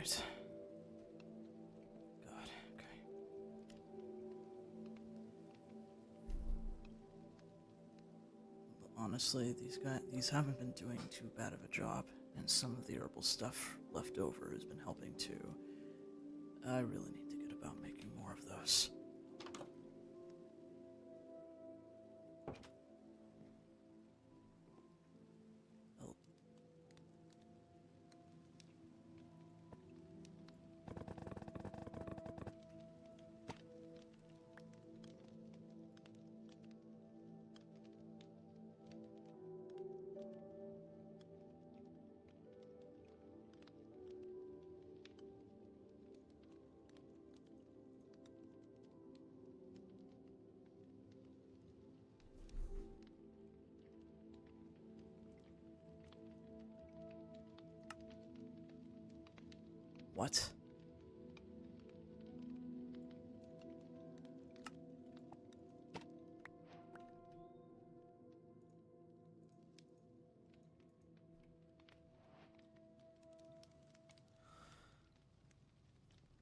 Alright. God, okay. But honestly, these haven't been doing too bad of a job, and some of the herbal stuff left over has been helping too. I really need to get about making more of those. What?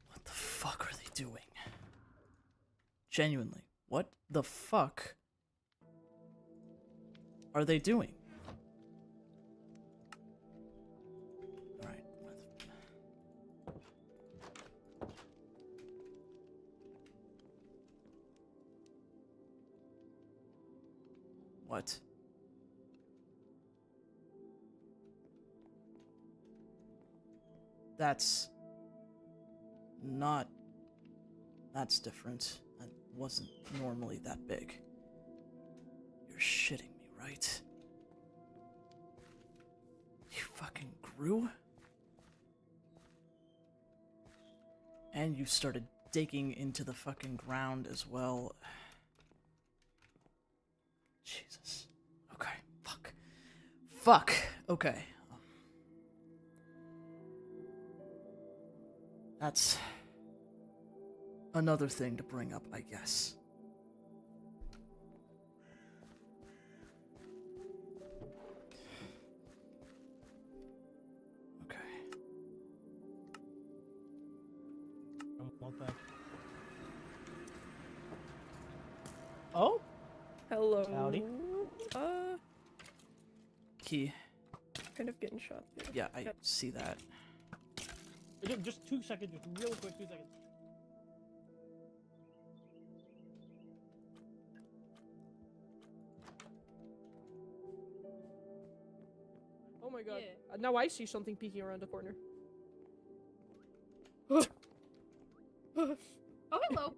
What the fuck are they doing? Genuinely, what the fuck are they doing? Alright. What? That's not... That's different. That wasn't normally that big. You're shitting me, right? You fucking grew? And you started digging into the fucking ground as well. Jesus. Okay. Fuck. Fuck. Okay. That's another thing to bring up, I guess. Okay. Walk back. Oh? Hello. Howdy. Key. Kind of getting shot. Yeah, I see that. Just 2 seconds, just real quick, 2 seconds. Oh my god. Yeah. Now I see something peeking around the corner. Oh, hello.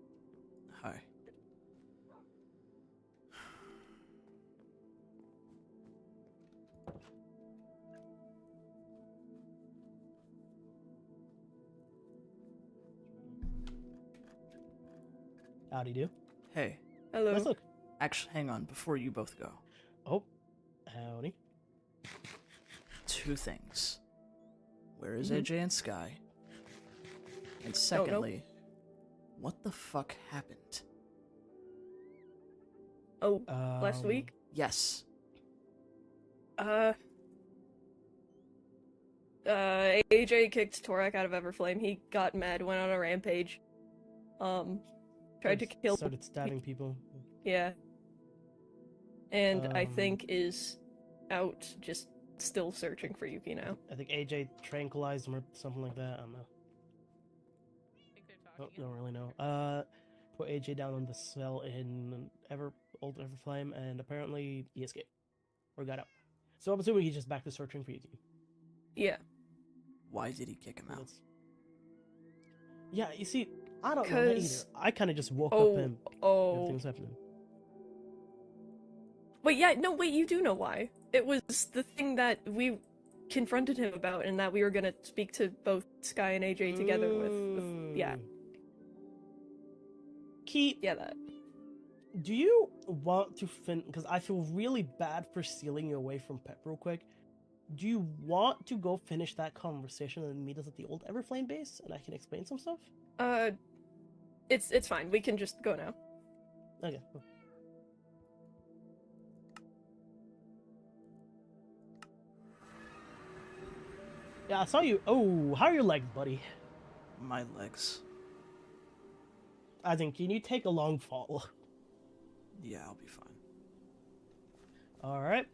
Hi. Howdy do. Hey. Hello. Let's look. Actually, hang on, before you both go. Oh. Howdy. 2 things. Where is Mhm. AJ and Sky? And secondly, what the fuck happened? Oh, last week? Yes. AJ kicked Torak out of Everflame. He got mad, went on a rampage. Tried to kill. Started stabbing people. Yeah. And I Um, think is out, just still searching for Yuki now. I think AJ tranquilized him or something like that. I don't know. Don't really know. Put AJ down on the cell in old Everflame, and apparently he escaped or got out. So I'm assuming he's just back to searching for Yuki. Yeah. Why did he kick him out? That's- Yeah, you see, I don't know that either. 'Cause- I kind of just woke Oh, up and oh. everything's happening. Wait, yeah, no, wait, you do know why. It was the thing that we confronted him about and that we were gonna speak to both Sky and AJ together with yeah. Keith, Yeah, that. do you want to because I feel really bad for stealing you away from Pep real quick. Do you want to go finish that conversation and meet us at the old Everflame base and I can explain some stuff? It's fine. We can just go now. Okay. Cool. Yeah, I saw you. Oh, how are your legs, buddy? My legs. I think, can you take a long fall? Yeah, I'll be fine. Alright.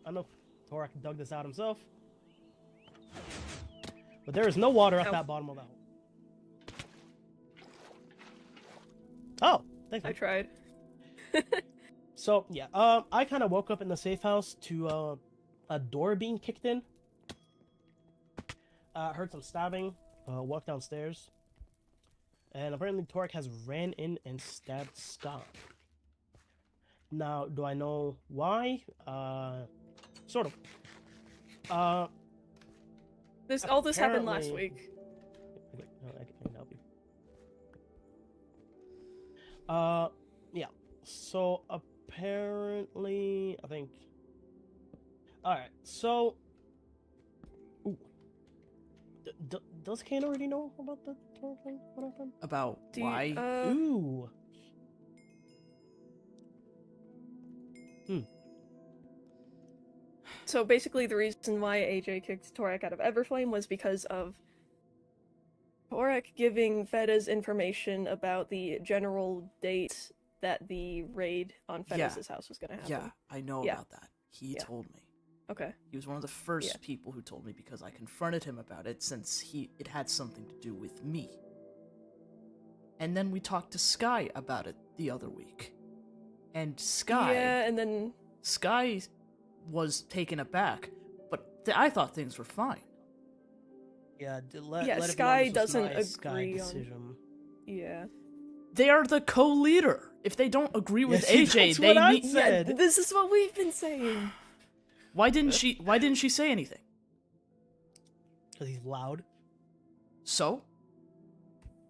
I know Torak dug this out himself. But there is no water at Ow. that bottom of the hole. Oh, thanks. I Man. tried. So, yeah, I kind of woke up in the safe house to a door being kicked in. Heard some stabbing, walked downstairs. And apparently Torak has ran in and stabbed Scott. Now, do I know why? Sort of. All this happened last Apparently- week. I can help you. Yeah. So apparently, I think. All right. So, ooh. Does Kain already know about the Torak thing? What happened? About Do you- why? Ooh. So basically, the reason why AJ kicked Torak out of Everflame was because of Torak giving Feda's information about the general date that the raid on Feda's house was going to happen. Yeah, I know Yeah. about that. He Yeah. told me. Okay. He was one of the first Yeah. people who told me because I confronted him about it since it had something to do with me. And then we talked to Sky about it the other week. And Sky Yeah, and then was taken aback, but I thought things were fine. Yeah. Yeah, Let it be Sky known this was doesn't not a Sky agree on- decision. yeah. They are the co-leader. If they don't agree with Yeah, see, AJ, that's they what I need. said. Yeah, this is what we've been saying. Why didn't she say anything? Because he's loud. So?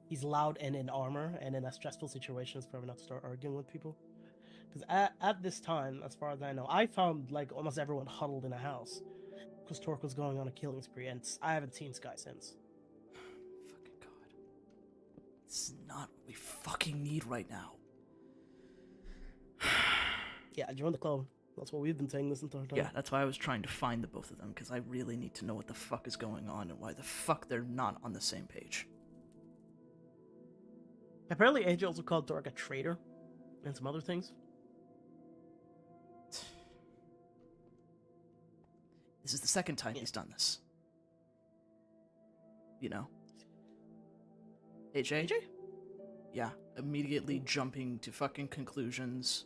He's loud and in armor, and in a stressful situation, it's probably not to start arguing with people. Because at this time, as far as I know, I found like almost everyone huddled in a house because Torque was going on a killing spree, and I haven't seen Sky since. Fucking God. This is not what we fucking need right now. Yeah, join the club. That's what we've been saying this entire time. Yeah, that's why I was trying to find the both of them, because I really need to know what the fuck is going on and why the fuck they're not on the same page. Apparently, AJ also called Torque a traitor, and some other things. This is the second time he's done this. You know? AJ? AJ? Yeah, immediately jumping to fucking conclusions.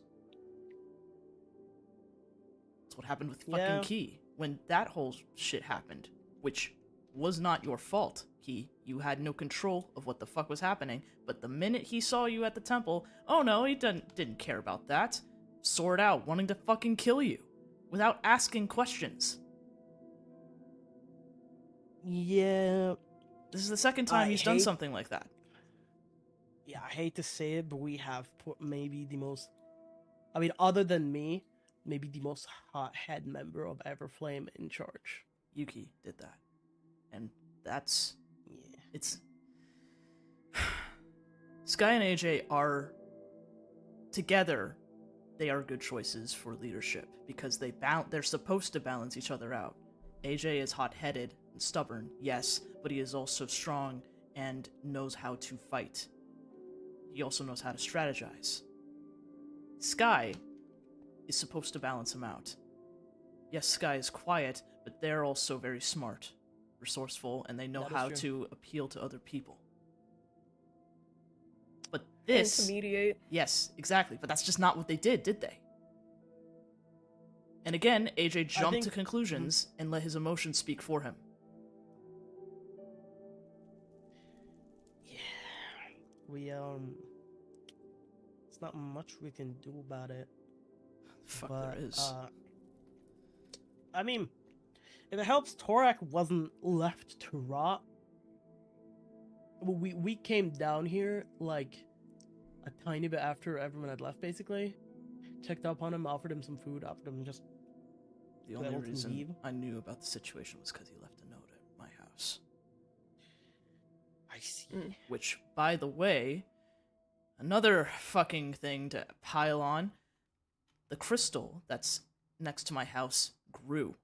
That's what happened with fucking Yeah. Key. When that whole shit happened, which was not your fault, Key. You had no control of what the fuck was happening, but the minute he saw you at the temple, oh no, he didn't care about that. Sword out, wanting to fucking kill you. Without asking questions. Yeah. This is the second time I he's done hate- something like that. Yeah, I hate to say it, but we have put maybe the most... I mean, other than me, maybe the most hot-head member of Everflame in charge. Yuki did that. And that's... Yeah. It's... Sky and AJ are... Together, they are good choices for leadership, because they're supposed to balance each other out. AJ is hot-headed and stubborn, yes, but he is also strong and knows how to fight. He also knows how to strategize. Sky is supposed to balance him out. Yes, Sky is quiet, but they're also very smart, resourceful, and they know That is how true. to appeal to other people. But And this... to mediate. Yes, exactly, but that's just not what they did they? And again, AJ jumped to think- conclusions and let his emotions speak for him. Yeah. We, It's not much we can do about it. Fuck, But, there is. I mean, if it helps, Torak wasn't left to rot. We came down here, like, a tiny bit after everyone had left, basically. Checked up on him, offered him some food, offered him just... The they only want to reason leave? I knew about the situation was because he left a note at my house. I see. Mm. Which, by the way, another fucking thing to pile on, the crystal that's next to my house grew.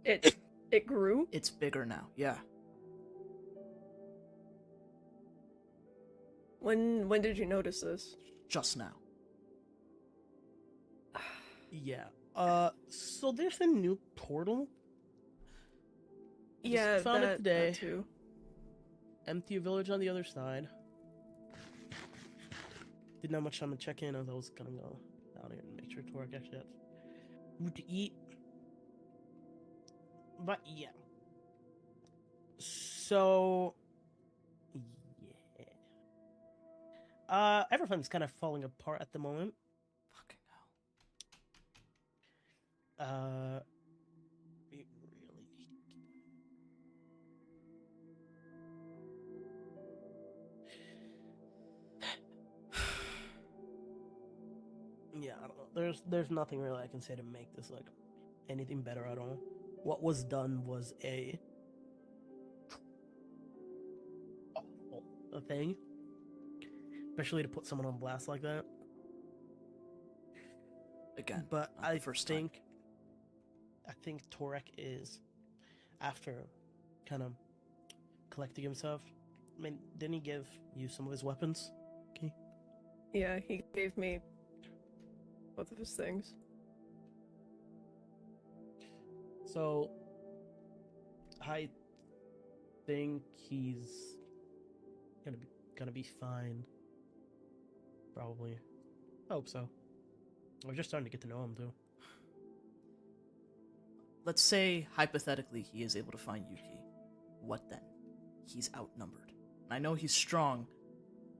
It grew? It's bigger now, yeah. When did you notice this? Just now. Yeah. So there's a new portal. Just Yeah, found it that today. too. Empty village on the other side. Didn't have much time to check in as I was gonna go down here and make sure Torek actually had food to eat. But yeah. So yeah. Everything's kind of falling apart at the moment. Fucking hell. We really need. Yeah, I don't know. There's nothing really I can say to make this like anything better at all. What was done was a thing, especially to put someone on blast like that. Again, But not the I first time. think Torek is, after kind of collecting himself. I mean, didn't he give you some of his weapons? Okay. Yeah, he gave me both of his things. So, I think he's gonna be fine. Probably. I hope so. We're just starting to get to know him too. Let's say, hypothetically, he is able to find Yuki. What then? He's outnumbered. And I know he's strong,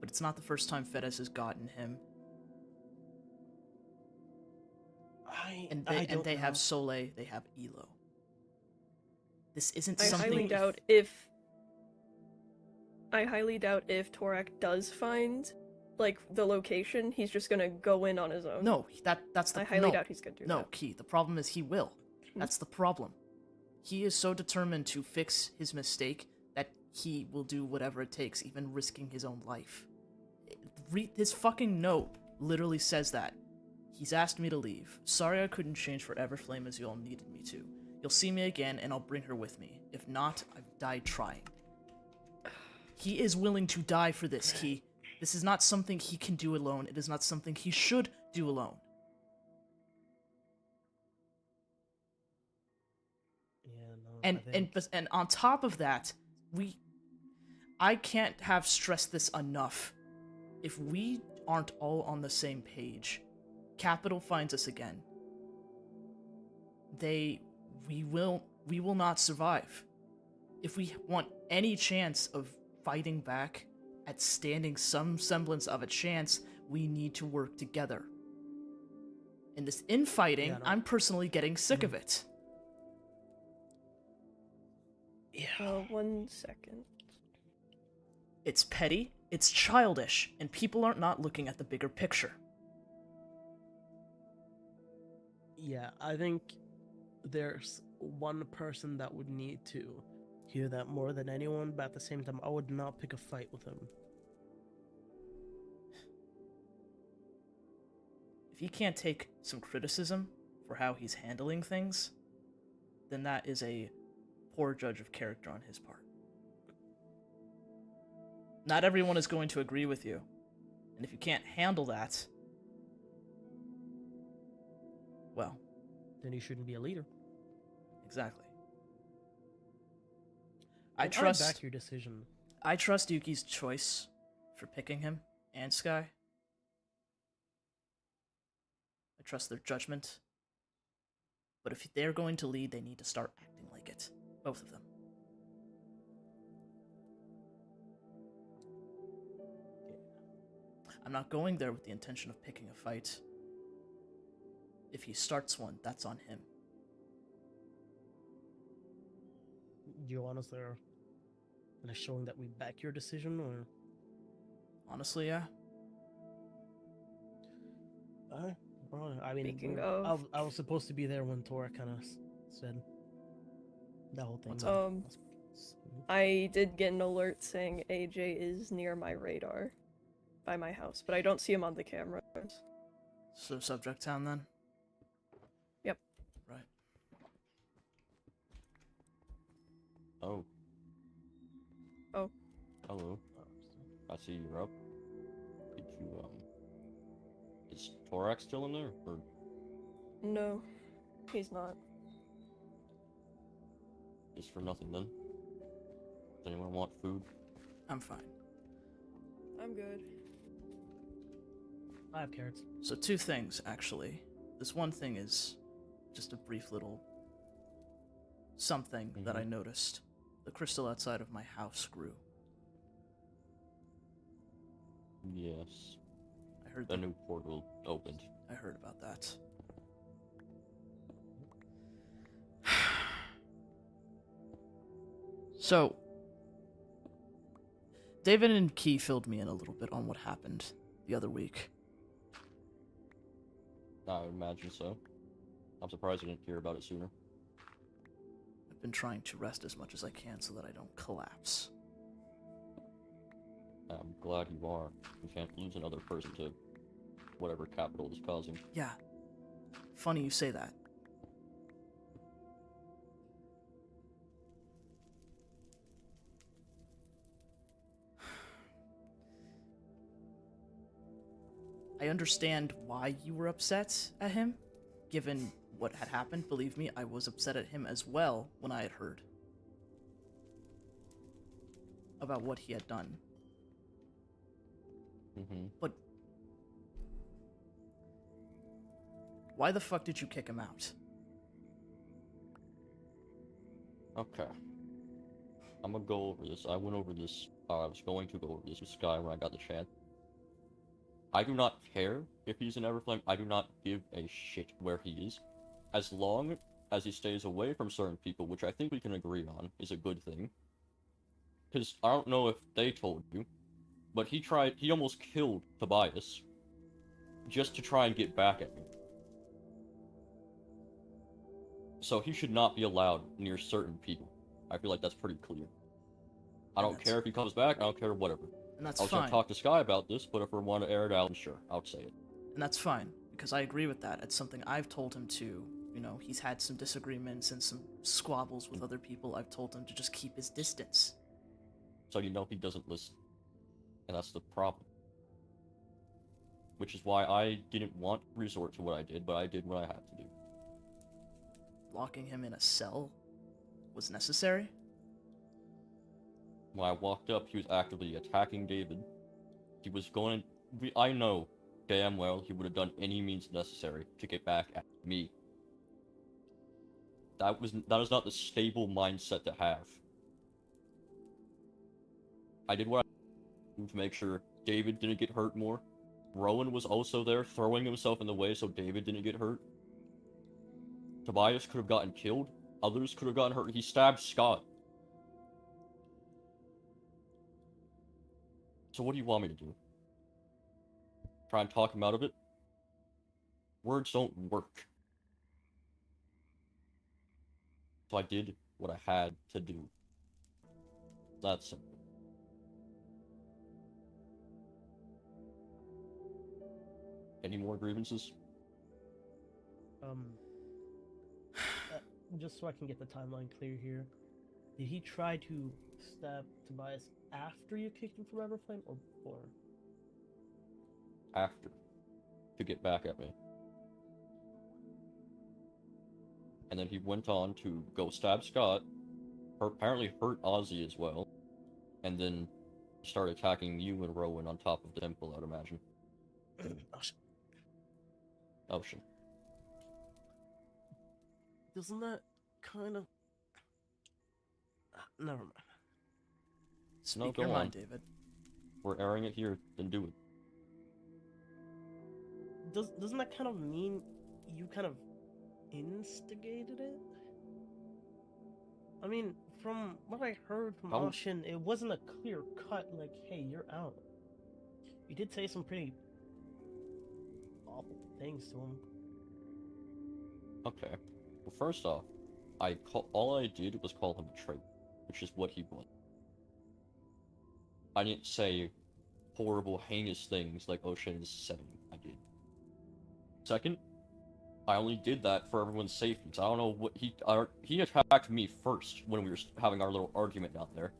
but it's not the first time Fedez has gotten him. And they have Soleil, they have Elo. This isn't I something... highly doubt if Torek does find, like, the location, he's just gonna go in on his own. No, that's the... I highly doubt he's gonna do that. No, Key, the problem is he will. That's the problem. He is so determined to fix his mistake that he will do whatever it takes, even risking his own life. His fucking note literally says that. He's asked me to leave. Sorry I couldn't change for Everflame as you all needed me to. You'll see me again and I'll bring her with me. If not, I've died trying. He is willing to die for this, Key. This is not something he can do alone. It is not something he should do alone. Yeah, no. And on top of that, I can't have stressed this enough. If we aren't all on the same page, Capital finds us again. We will not survive. If we want any chance of fighting back, at standing some semblance of a chance, we need to work together. In this infighting, Yeah, no. I'm personally getting sick of it. Yeah. 1 second. It's petty, it's childish, and people are not looking at the bigger picture. Yeah, I think there's one person that would need to hear that more than anyone, but at the same time, I would not pick a fight with him. If he can't take some criticism for how he's handling things, then that is a poor judge of character on his part. Not everyone is going to agree with you, and if you can't handle that, well, Then he shouldn't be a leader. exactly. I back your decision. I trust Yuki's choice for picking him and Sky. I trust their judgment. But if they're going to lead, they need to start acting like it. Both of them. I'm not going there with the intention of picking a fight. If he starts one, that's on him. Do you want us there and showing that we back your decision, or? Honestly, yeah. Well, I mean, Speaking of- I was supposed to be there when Tora kind of said that whole thing. What's but- up? I did get an alert saying AJ is near my radar by my house, but I don't see him on the cameras. So Subject Town then? Yep. Right. Oh. Oh. Hello. I see you're up. Did you, is Torak still in there, or? No, he's not. Just for nothing, then? Does anyone want food? I'm fine. I'm good. I have carrots. So two things, actually. This one thing is just a brief little something that I noticed. The crystal outside of my house grew. Yes. I heard The new portal opened. I heard about that. So, David and Key filled me in a little bit on what happened the other week. I would imagine so. I'm surprised I didn't hear about it sooner. I've been trying to rest as much as I can so that I don't collapse. I'm glad you are. You can't lose another person to whatever capital is causing. Yeah. Funny you say that. I understand why you were upset at him, given what had happened. Believe me, I was upset at him as well when I had heard about what he had done. But why the fuck did you kick him out? Okay. I'm gonna go over this. I went over this. I was going to go over this with Sky when I got the chance. I do not care if he's in Everflame. I do not give a shit where he is. As long as he stays away from certain people, which I think we can agree on is a good thing. Because I don't know if they told you, but he almost killed Tobias just to try and get back at me. So he should not be allowed near certain people. I feel like that's pretty clear. I don't care if he comes back, I don't care whatever. And that's I was fine. gonna talk to Sky about this, but if we want to air it out, sure, I'll say it. And that's fine, because I agree with that. It's something I've told him to. You know, he's had some disagreements and some squabbles with other people. I've told him to just keep his distance. So you know he doesn't listen. And that's the problem. Which is why I didn't want to resort to what I did, but I did what I had to do. Locking him in a cell was necessary? When I walked up, he was actively attacking David. He was going... I know damn well he would have done any means necessary to get back at me. That is not the stable mindset to have. I did what I did to make sure David didn't get hurt more. Rowan was also there, throwing himself in the way so David didn't get hurt. Tobias could have gotten killed. Others could have gotten hurt. He stabbed Scott. So what do you want me to do? Try and talk him out of it? Words don't work. So I did what I had to do. That's simple. Any more grievances? Just so I can get the timeline clear here, did he try to stab Tobias after you kicked him from Everflame or before? After. To get back at me. And then he went on to go stab Scott, apparently hurt Ozzy as well, and then start attacking you and Rowan on top of the temple, I'd imagine. Ocean. Doesn't that kind of... Never mind. Speak go your on. mind, David. We're airing it here, then do it. Doesn't that kind of mean you kind of instigated it? I mean, from what I heard from Ocean, it wasn't a clear cut, like, hey, you're out. You did say some pretty awful things to him. Okay. Well, first off, all I did was call him a traitor, which is what he was. I didn't say horrible, heinous things like Ocean is saying I did. Second, I only did that for everyone's safety. So I don't know what he attacked me first when we were having our little argument down there.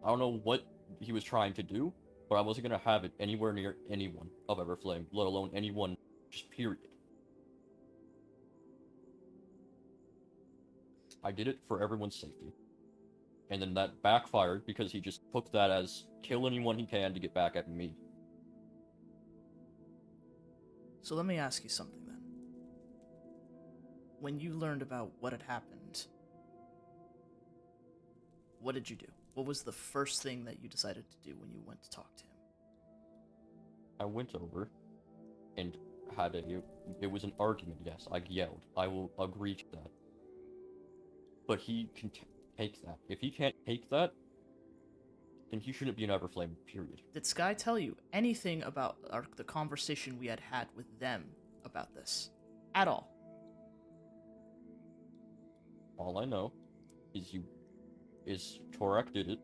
I don't know what he was trying to do, but I wasn't gonna have it anywhere near anyone of Everflame, let alone anyone, just period. I did it for everyone's safety. And then that backfired because he just took that as kill anyone he can to get back at me. So let me ask you something then. When you learned about what had happened, what did you do? What was the first thing that you decided to do when you went to talk to him? I went over and had it was an argument, yes. I yelled. I will agree to that. But he can take that. If he can't take that, then he shouldn't be an Everflame, period. Did Sky tell you anything about the conversation we had with them about this? At all? All I know is Torak did it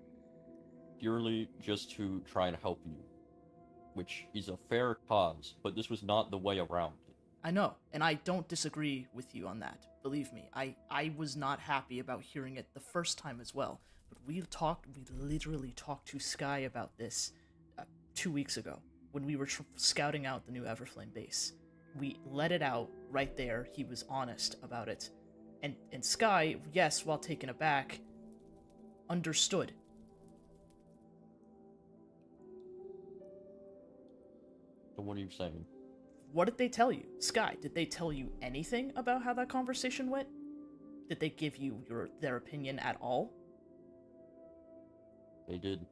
purely just to try and help you, which is a fair cause, but this was not the way around it. I know, and I don't disagree with you on that. Believe me, I was not happy about hearing it the first time as well. But we literally talked to Sky about this 2 weeks ago when we were scouting out the new Everflame base. We let it out right there. He was honest about it. And Sky, yes, while taken aback, understood. So what are you saying? What did they tell you? Sky, did they tell you anything about how that conversation went? Did they give you their opinion at all? They did.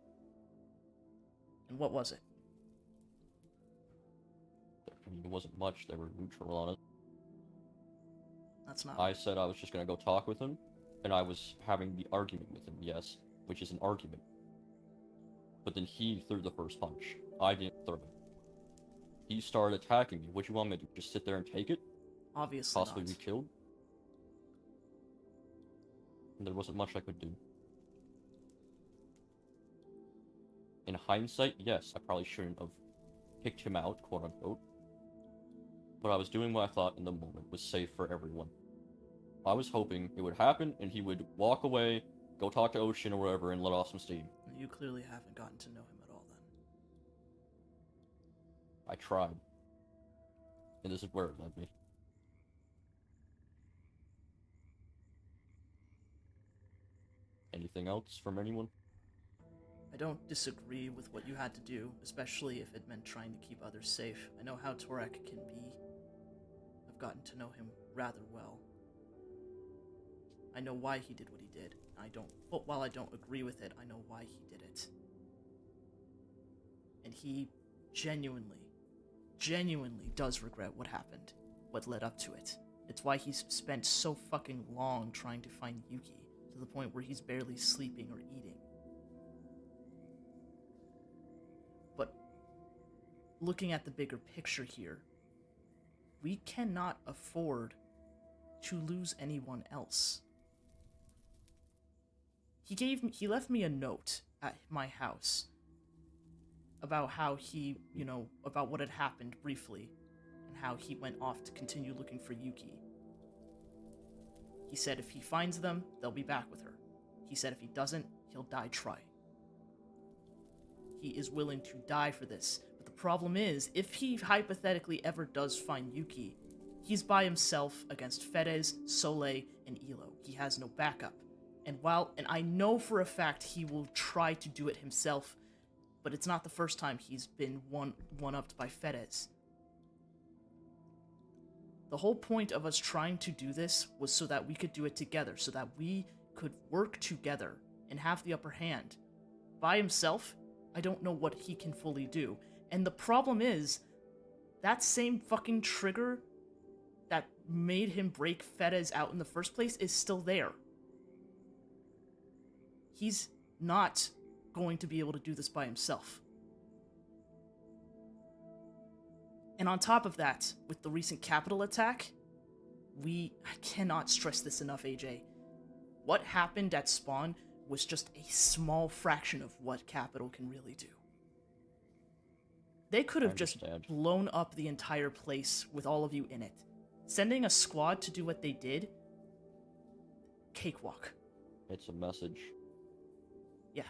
And what was it? I mean, it wasn't much. They were neutral on it. That's not... I said I was just gonna go talk with him, and I was having the argument with him, yes, which is an argument. But then he threw the first punch. I didn't throw it. He started attacking me. What you want me to do? Just sit there and take it? Obviously Possibly not. be killed? And there wasn't much I could do. In hindsight, yes, I probably shouldn't have kicked him out, quote unquote. But I was doing what I thought in the moment was safe for everyone. I was hoping it would happen and he would walk away, go talk to Ocean or whatever, and let off some steam. You clearly haven't gotten to know him at all then. I tried. And this is where it led me. Anything else from anyone? I don't disagree with what you had to do, especially if it meant trying to keep others safe. I know how Torak can be. I've gotten to know him rather well. I know why he did what he did. But while I don't agree with it, I know why he did it. And he genuinely does regret what happened, what led up to it. It's why he's spent so fucking long trying to find Yuki, to the point where he's barely sleeping or eating. But looking at the bigger picture here, we cannot afford to lose anyone else. He left me a note at my house about how he, about what had happened briefly, and how he went off to continue looking for Yuki. He said if he finds them, they'll be back with her. He said if he doesn't, he'll die trying. He is willing to die for this. But the problem is, if he hypothetically ever does find Yuki, he's by himself against Fedez, Soleil, and Elo. He has no backup. And I know for a fact he will try to do it himself, but it's not the first time he's been one-upped by Fedez. The whole point of us trying to do this was so that we could do it together, so that we could work together and have the upper hand. By himself, I don't know what he can fully do. And the problem is, that same fucking trigger that made him break Fedez out in the first place is still there. He's not going to be able to do this by himself. And on top of that, with the recent Capital attack, I cannot stress this enough, AJ. What happened at Spawn was just a small fraction of what Capital can really do. They could I have just understand. blown up the entire place with all of you in it. Sending a squad to do what they did, cakewalk. It's a message. Yeah.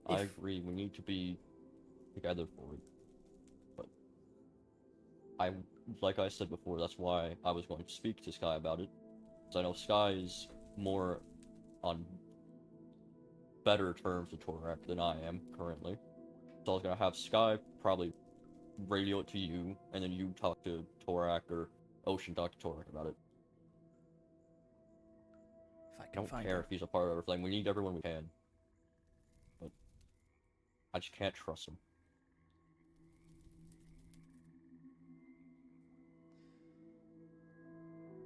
I If- agree, we need to be together for it. But like I said before, that's why I was going to speak to Sky about it. Because I know Sky is more on better terms with Torak than I am currently. So I was gonna have Sky probably radio it to you, and then you talk to Torak, or Ocean talk to Torak about it. If I I can don't find care him. if he's a part of everything. We need everyone we can. But I just can't trust him.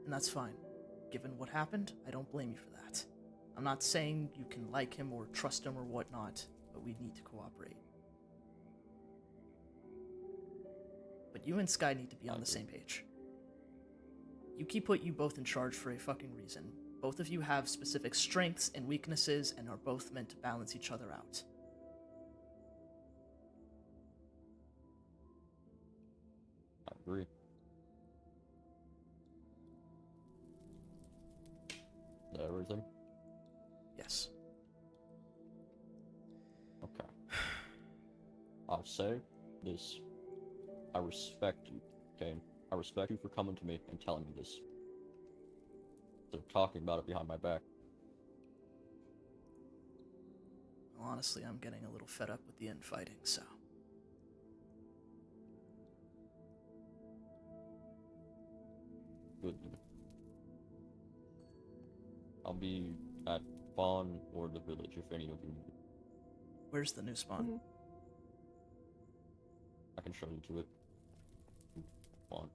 And that's fine. Given what happened, I don't blame you for that. I'm not saying you can like him or trust him or whatnot, but we need to cooperate. But you and Sky need to be on the same page. Yuki put you both in charge for a fucking reason. Both of you have specific strengths and weaknesses and are both meant to balance each other out. I agree. Is that everything? Yes. Okay. I'll say this. I respect you, Kain. I respect you for coming to me and telling me this. Instead of talking about it behind my back. Well, honestly, I'm getting a little fed up with the infighting, so... Good. I'll be at Fawn or the village if any of you need. Where's the new spawn? Mhm. I can show you to it. Fawn.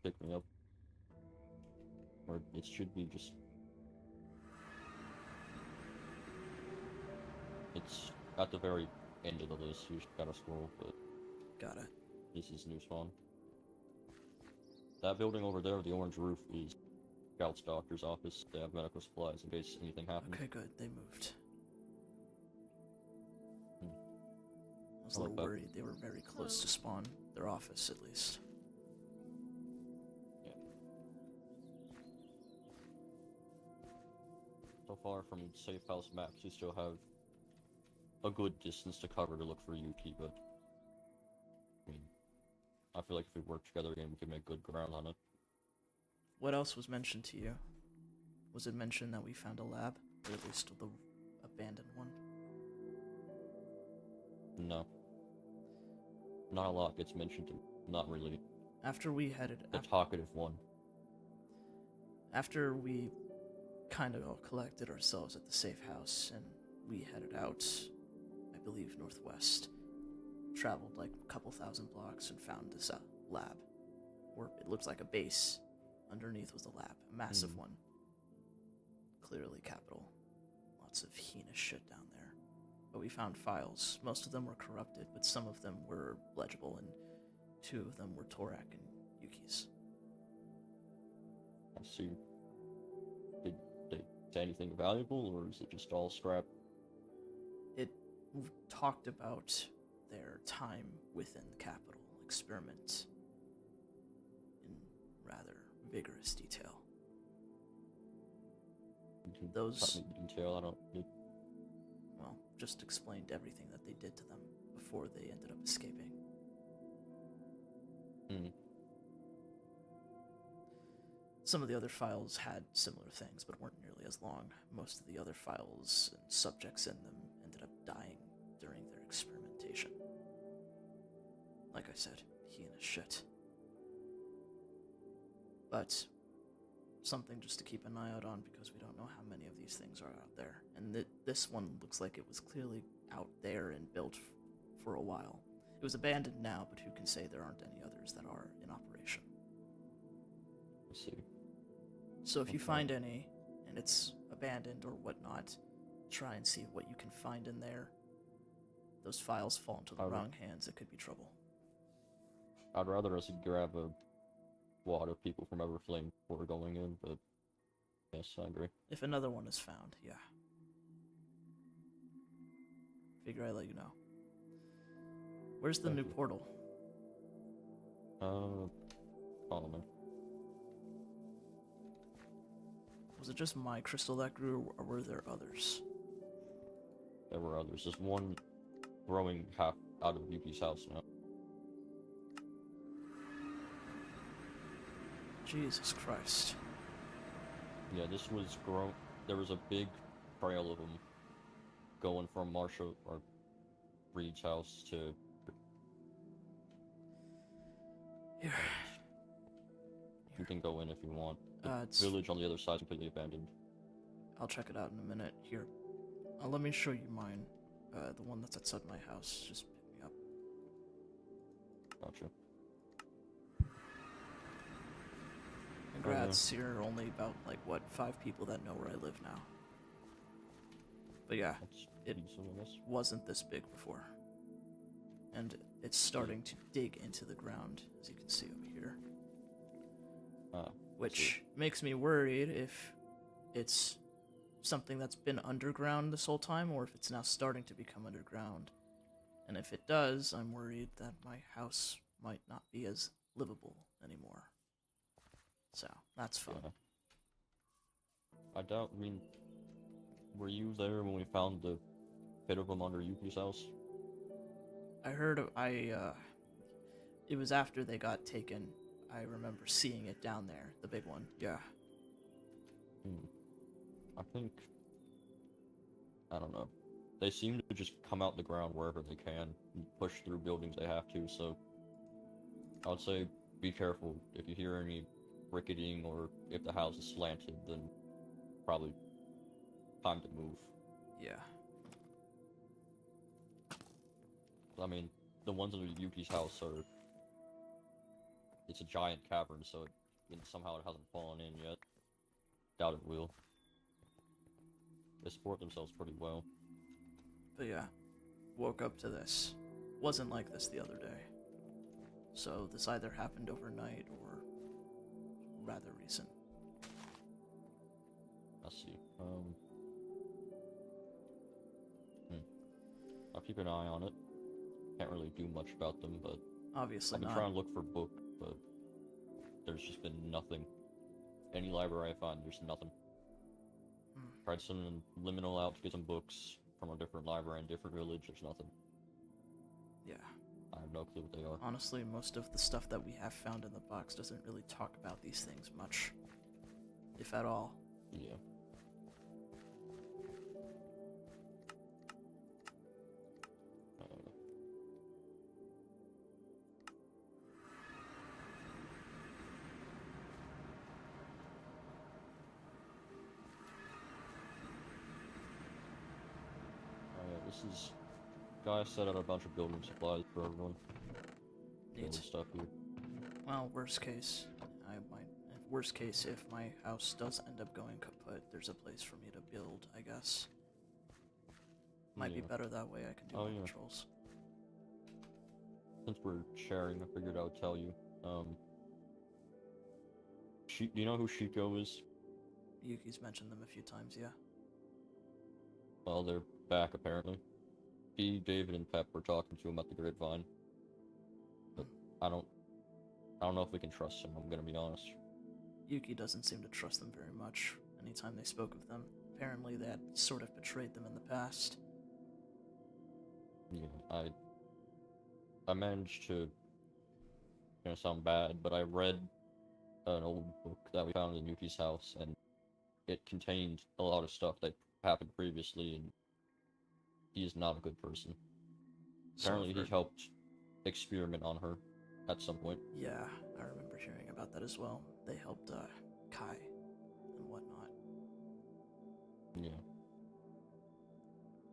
Pick me up. Or it should be just... It's at the very end of the list. You just gotta scroll, but Got it. this is new spawn. That building over there with the orange roof is Scout's doctor's office. They have medical supplies in case anything happens. Okay, good. They moved. Hmm. I was a I like little that. worried. They were very close to spawn. Their office, at least. Yeah. So far from safe house maps, you still have a good distance to cover to look for Yuki, but I mean, I feel like if we work together again, we can make good ground on it. What else was mentioned to you? Was it mentioned that we found a lab? Or at least the abandoned one? No. Not a lot gets mentioned, not really. After we headed... The talkative one. After we kind of all collected ourselves at the safe house and we headed out, I believe northwest, traveled like a couple thousand blocks and found this lab, or it looks like a base. Underneath was the lab, a massive one. Clearly capital. Lots of heinous shit down there. But we found files. Most of them were corrupted, but some of them were legible, and 2 of them were Torak and Yuki's. I see. Did they say anything valuable, or is it just all scrap? It talked about their time within the capital experiment in rather vigorous detail. Those- detail. I don't. Well, just explained everything that they did to them before they ended up escaping. Hmm. Some of the other files had similar things, but weren't nearly as long. Most of the other files and subjects in them ended up dying during their experimentation. Like I said, heinous shit. But something just to keep an eye out on, because we don't know how many of these things are out there. And this one looks like it was clearly out there and built for a while. It was abandoned now, but who can say there aren't any others that are in operation? I see. So if you Okay. find any, and it's abandoned or whatnot, try and see what you can find in there. Those files fall into the Alright. wrong hands, it could be trouble. I'd rather us grab a wad of people from Everflame before going in, but Yes, I agree. If another one is found, yeah. Figure I'd let you know. Where's the Thank new you. portal? Follow me. Was it just my crystal that grew, or were there others? There were others. There's one growing half out of Yuki's house now. Jesus Christ. Yeah, this was grown. There was a big trail of them going from Marshall or Reed's house to. Here. You can go in if you want. The It's... village on the other side is completely abandoned. I'll check it out in a minute. Here. Let me show you mine. The one that's outside my house. Just pick me up. Gotcha. Congrats, you're only about, like, what, 5 people that know where I live now. But yeah, That's it decent, I guess. wasn't this big before. And it's starting to dig into the ground, as you can see over here. Which makes me worried if it's something that's been underground this whole time, or if it's now starting to become underground. And if it does, I'm worried that my house might not be as livable anymore. So, that's fun. Yeah. I doubt. I mean, were you there when we found the pit of them under Yuki's house? I heard it was after they got taken. I remember seeing it down there, the big one. Yeah. I think. I don't know. They seem to just come out the ground wherever they can and push through buildings they have to, so. I would say be careful. If you hear any ricketing or if the house is slanted, then probably time to move. Yeah. I mean, the ones under Yuki's house are. It's a giant cavern, so somehow it hasn't fallen in yet. Doubt it will. They support themselves pretty well. But yeah, woke up to this. Wasn't like this the other day. So this either happened overnight or rather recent. I see. I'll keep an eye on it. Can't really do much about them, but Obviously I've been not. trying to look for book, but there's just been nothing. Any library I find, there's nothing. Tried sending liminal out to get some books from a different library in a different village, there's nothing. Yeah. I have no clue what they are. Honestly, most of the stuff that we have found in the box doesn't really talk about these things much. If at all. Yeah. This is guy set out a bunch of building supplies for everyone. Building Neat. stuff here. Well, worst case, worst case, if my house does end up going kaput, there's a place for me to build, I guess. Might be Yeah. better that way, I can do Oh, my yeah. controls. Since we're sharing, I figured I would tell you. Do you know who Shiko is? Yuki's mentioned them a few times, yeah. Well, they're back apparently. He, David, and Pep were talking to him at the Grapevine. But I don't know if we can trust him, I'm gonna be honest. Yuki doesn't seem to trust them very much anytime they spoke of them. Apparently they had sort of betrayed them in the past. Yeah, I managed to, gonna sound bad, but I read an old book that we found in Yuki's house, and it contained a lot of stuff that happened previously, and he is not a good person. Apparently he helped experiment on her at some point. Yeah, I remember hearing about that as well. They helped Kai and whatnot. Yeah.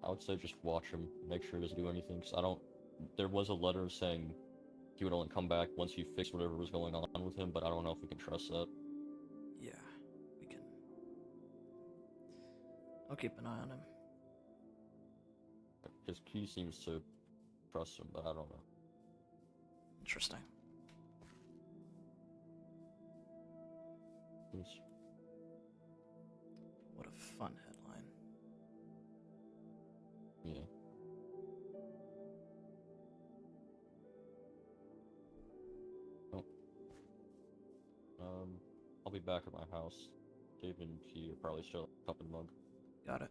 I would say just watch him, make sure he doesn't do anything, because there was a letter saying he would only come back once he fixed whatever was going on with him, but I don't know if we can trust that. Yeah, we can. I'll keep an eye on him. Because Key seems to trust him, but I don't know. Interesting. Please. fun headline. Yeah. Oh. I'll be back at my house. Dave and P are probably still up and mug. Got it.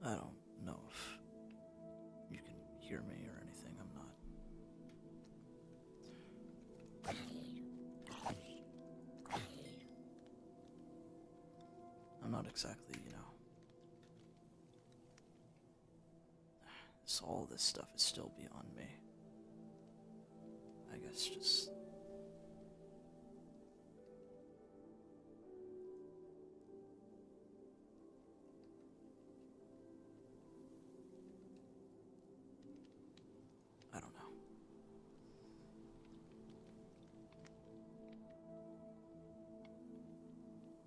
I don't know if you can hear me or anything. I'm not exactly, all this stuff is still beyond me. I guess just... I don't know.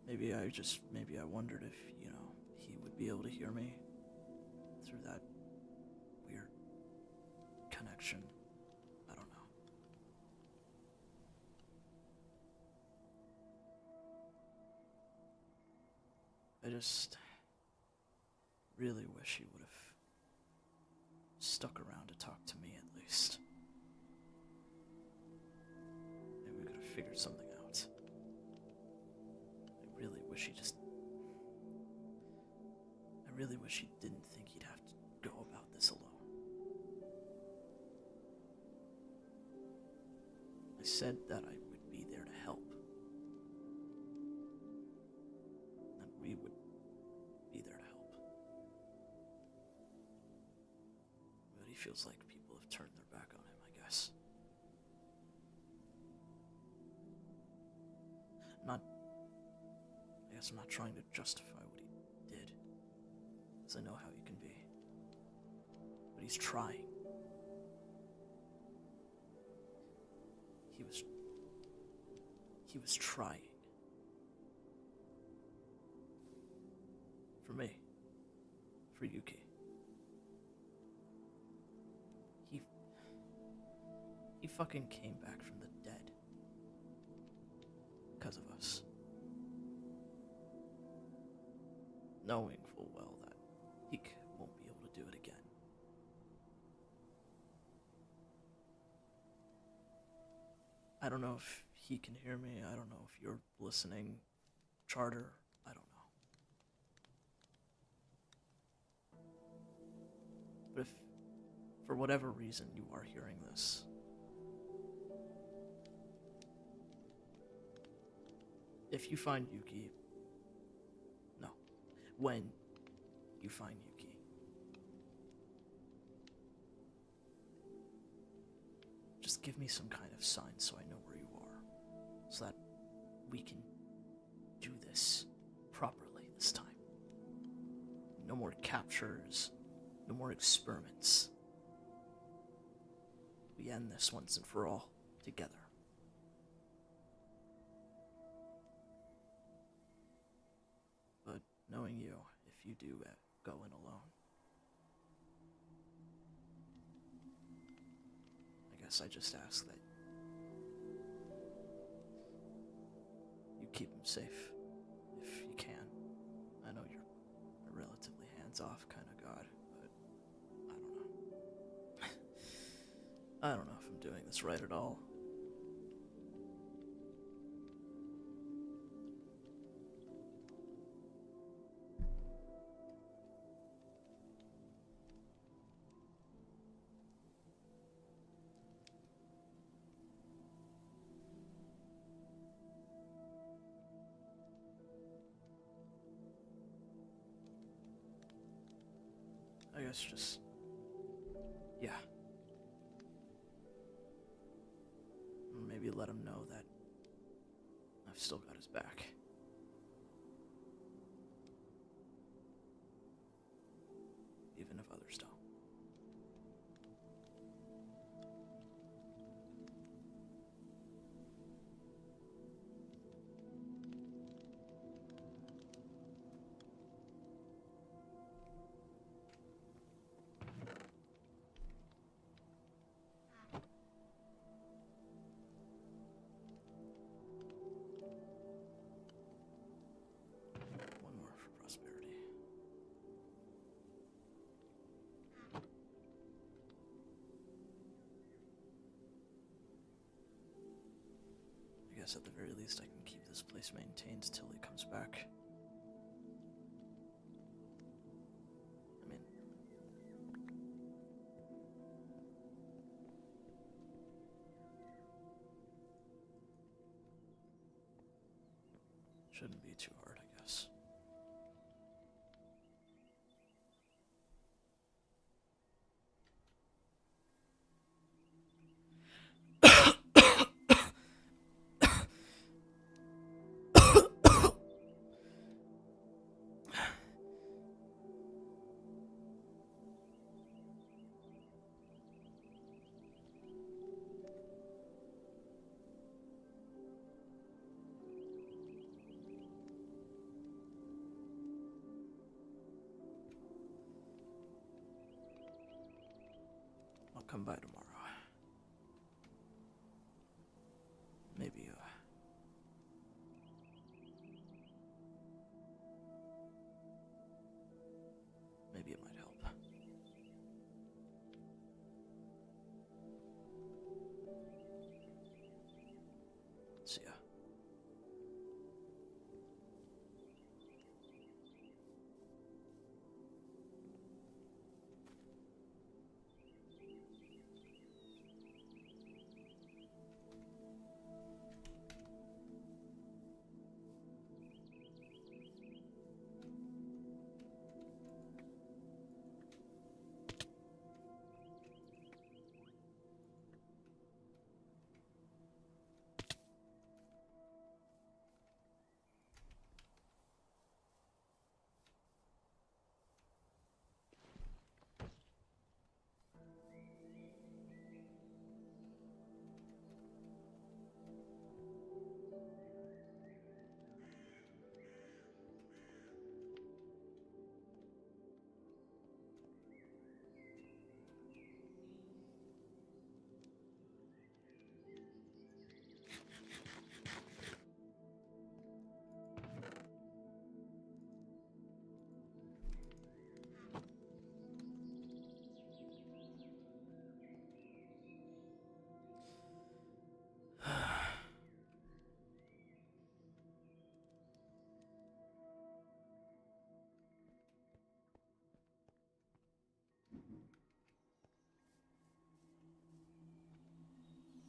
Maybe I wondered if, he would be able to hear me through that weird connection. I don't know. I just really wish he would have stuck around to talk to me at least. Maybe we could have figured something out. I really wish he didn't think he'd have to go about this alone. I said that I would be there to help. And we would be there to help. But he feels like people have turned their back on him, I guess. I'm not trying to justify what he did, because I know how he can be. But he's trying. He was trying. For me. For Yuki. He fucking came back from the dead. Because of us. Knowing full well that he won't be able to do it again. I don't know if he can hear me. I don't know if you're listening, charter, I don't know. But if, for whatever reason, you are hearing this, if you find Yuki, no, when you find Yuki, just give me some kind of sign so I know where you are, so that we can do this properly this time. No more captures, no more experiments. We end this once and for all, together. But knowing you, if you do go in alone, I guess I just ask that you keep him safe, if you can. I know you're a relatively hands-off kind of god, but I don't know. I don't know if I'm doing this right at all. I guess just, yeah. Maybe let him know that I've still got his back. Even if others don't. One more for prosperity. I guess at the very least I can keep this place maintained till he comes back. I mean, shouldn't be too hard, I guess. I'll come by tomorrow. Maybe, maybe it might help. See ya.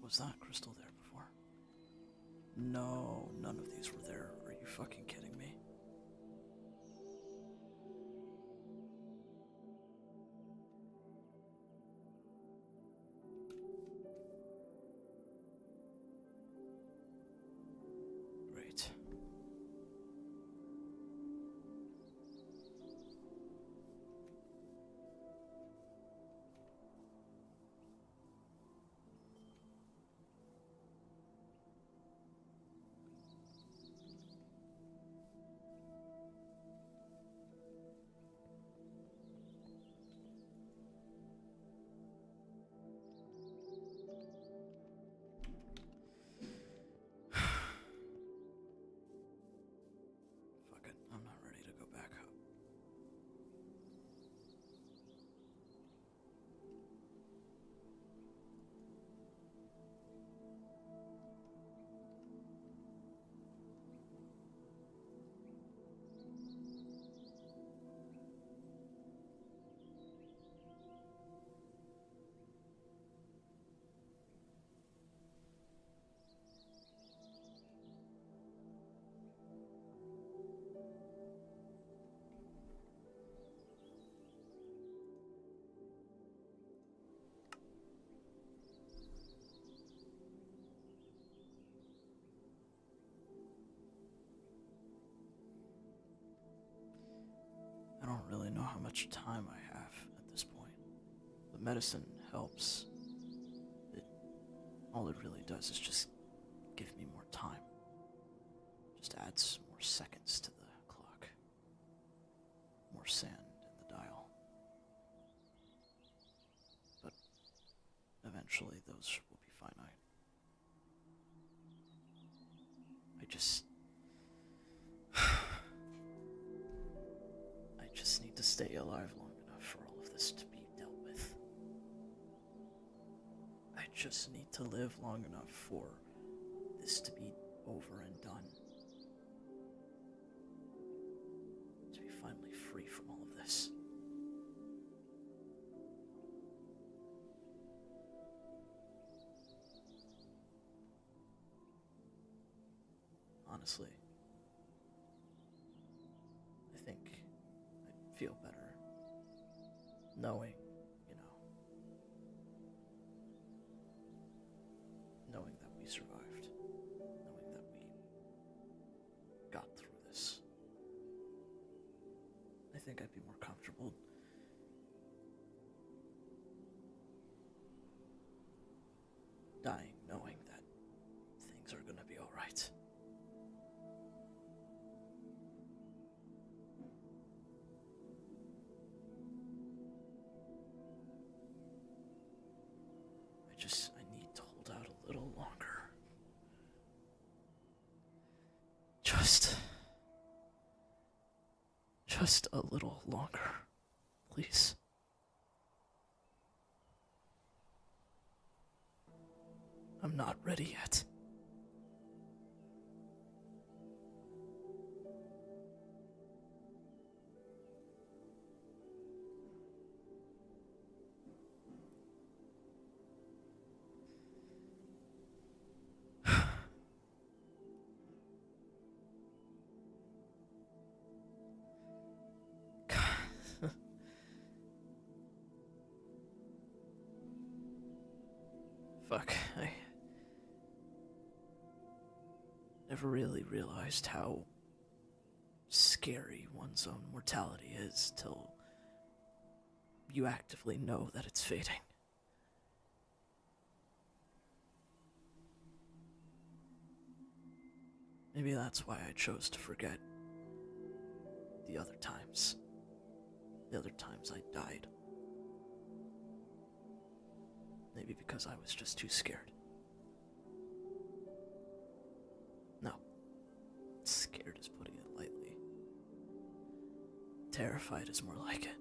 Was that crystal there before? No, none of these were there. Are you fucking kidding me? Great. Fuck it, I'm not ready to go back up. I don't really know how much time I have at this point. The medicine helps. All it really does is just give me more time. Just adds more seconds to the clock. More sand in the dial. But eventually those will be finite. I just need to stay alive long enough for all of this to be dealt with. I just need to live long enough for this to be over and done. To be finally free from all of this. Honestly, I think I'd feel better knowing, knowing that we survived, knowing that we got through this. I think I'd be more comfortable dying knowing that things are gonna be alright. I need to hold out a little longer. Just a little longer, please. I'm not ready yet. Fuck, I never really realized how scary one's own mortality is till you actively know that it's fading. Maybe that's why I chose to forget the other times. The other times I died. Maybe because I was just too scared. No. Scared is putting it lightly. Terrified is more like it.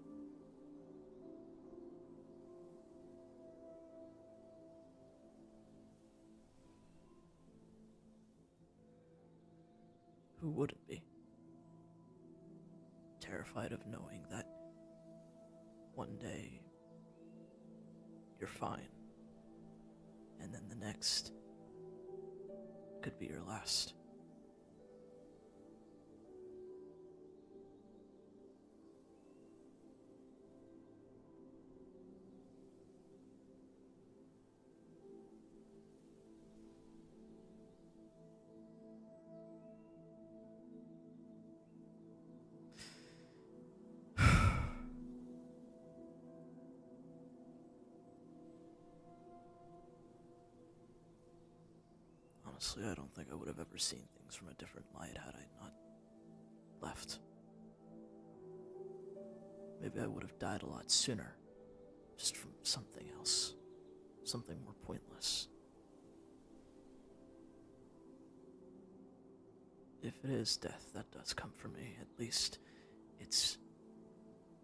Who wouldn't be? Terrified of knowing that one day you're fine and then the next could be your last. Honestly, I don't think I would have ever seen things from a different light had I not left. Maybe I would have died a lot sooner, just from something else, something more pointless. If it is death that does come for me, at least it's...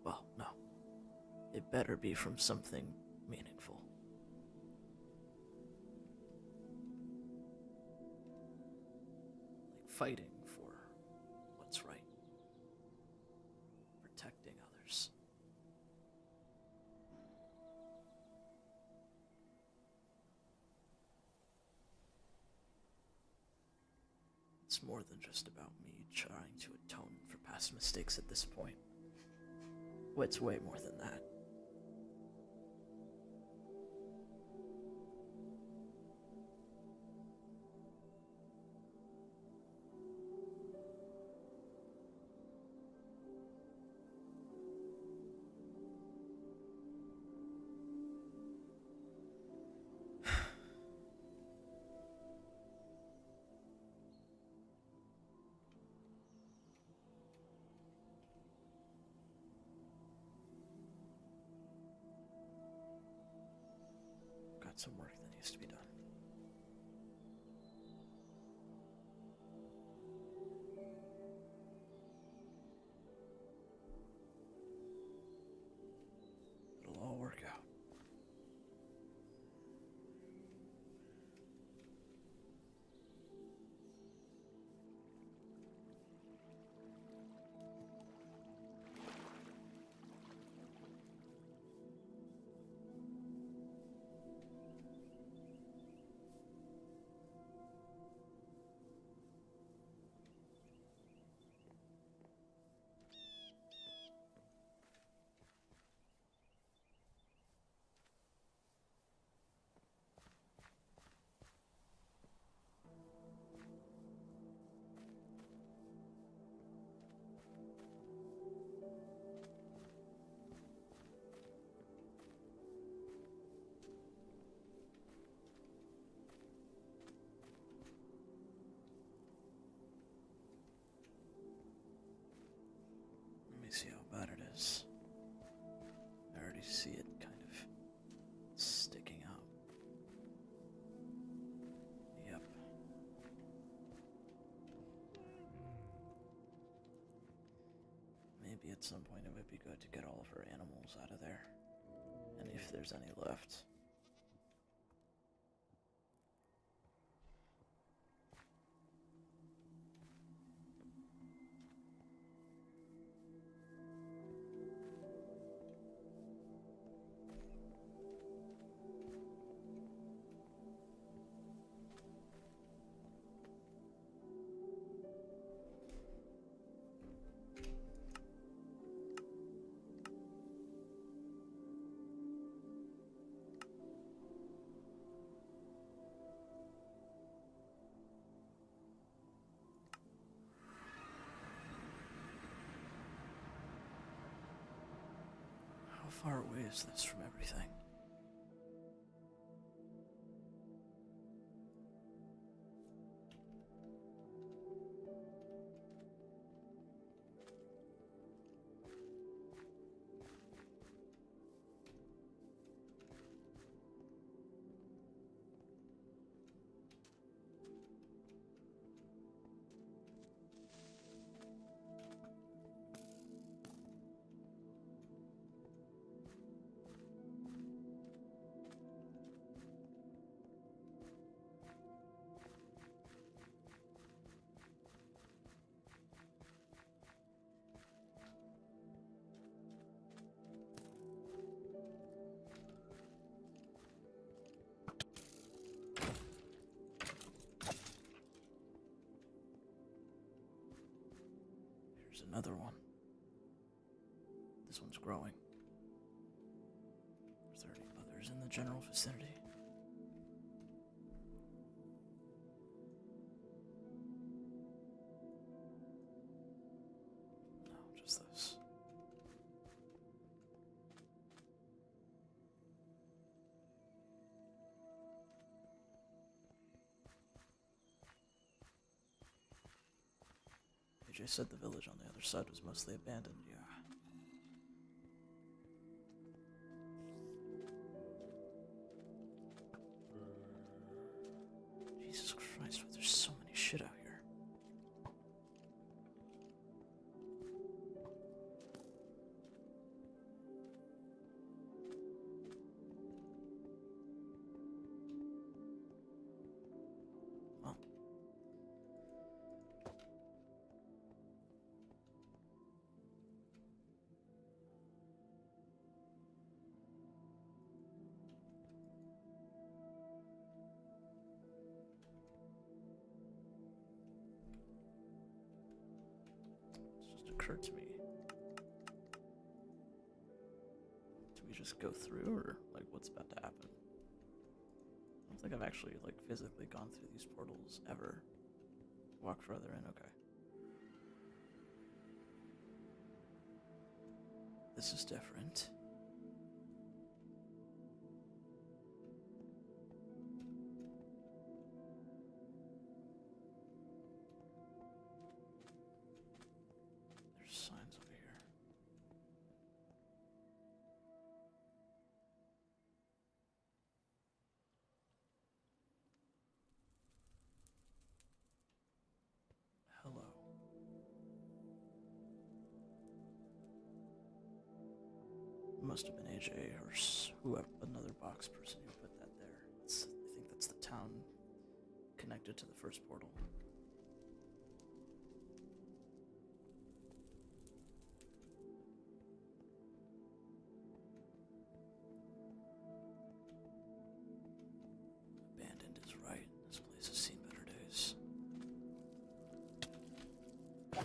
well, no. It better be from something meaningful. Like fighting for what's right. Protecting others. It's more than just about me trying to atone for past mistakes at this point. Well, it's way more than that. Got some work that needs to be done. It'll all work out. Let me see how bad it is. I already see it kind of sticking out. Yep. Maybe at some point it would be good to get all of her animals out of there. And if there's any left. How far away is this from everything? There's another one. This one's growing. Are there any others in the general vicinity? No, just this. AJ said the village on the other side was mostly abandoned, yeah. Jesus Christ, there's so many shit out here. Well. It just occurred to me. Do we just go through, or like what's about to happen? I don't think I've actually like physically gone through these portals ever. Walk further in, okay. This is different. There's signs over here. Hello. Must have been AJ or whoever, another box person who put that there. I think that's the town connected to the first portal. Abandoned is right. This place has seen better days. I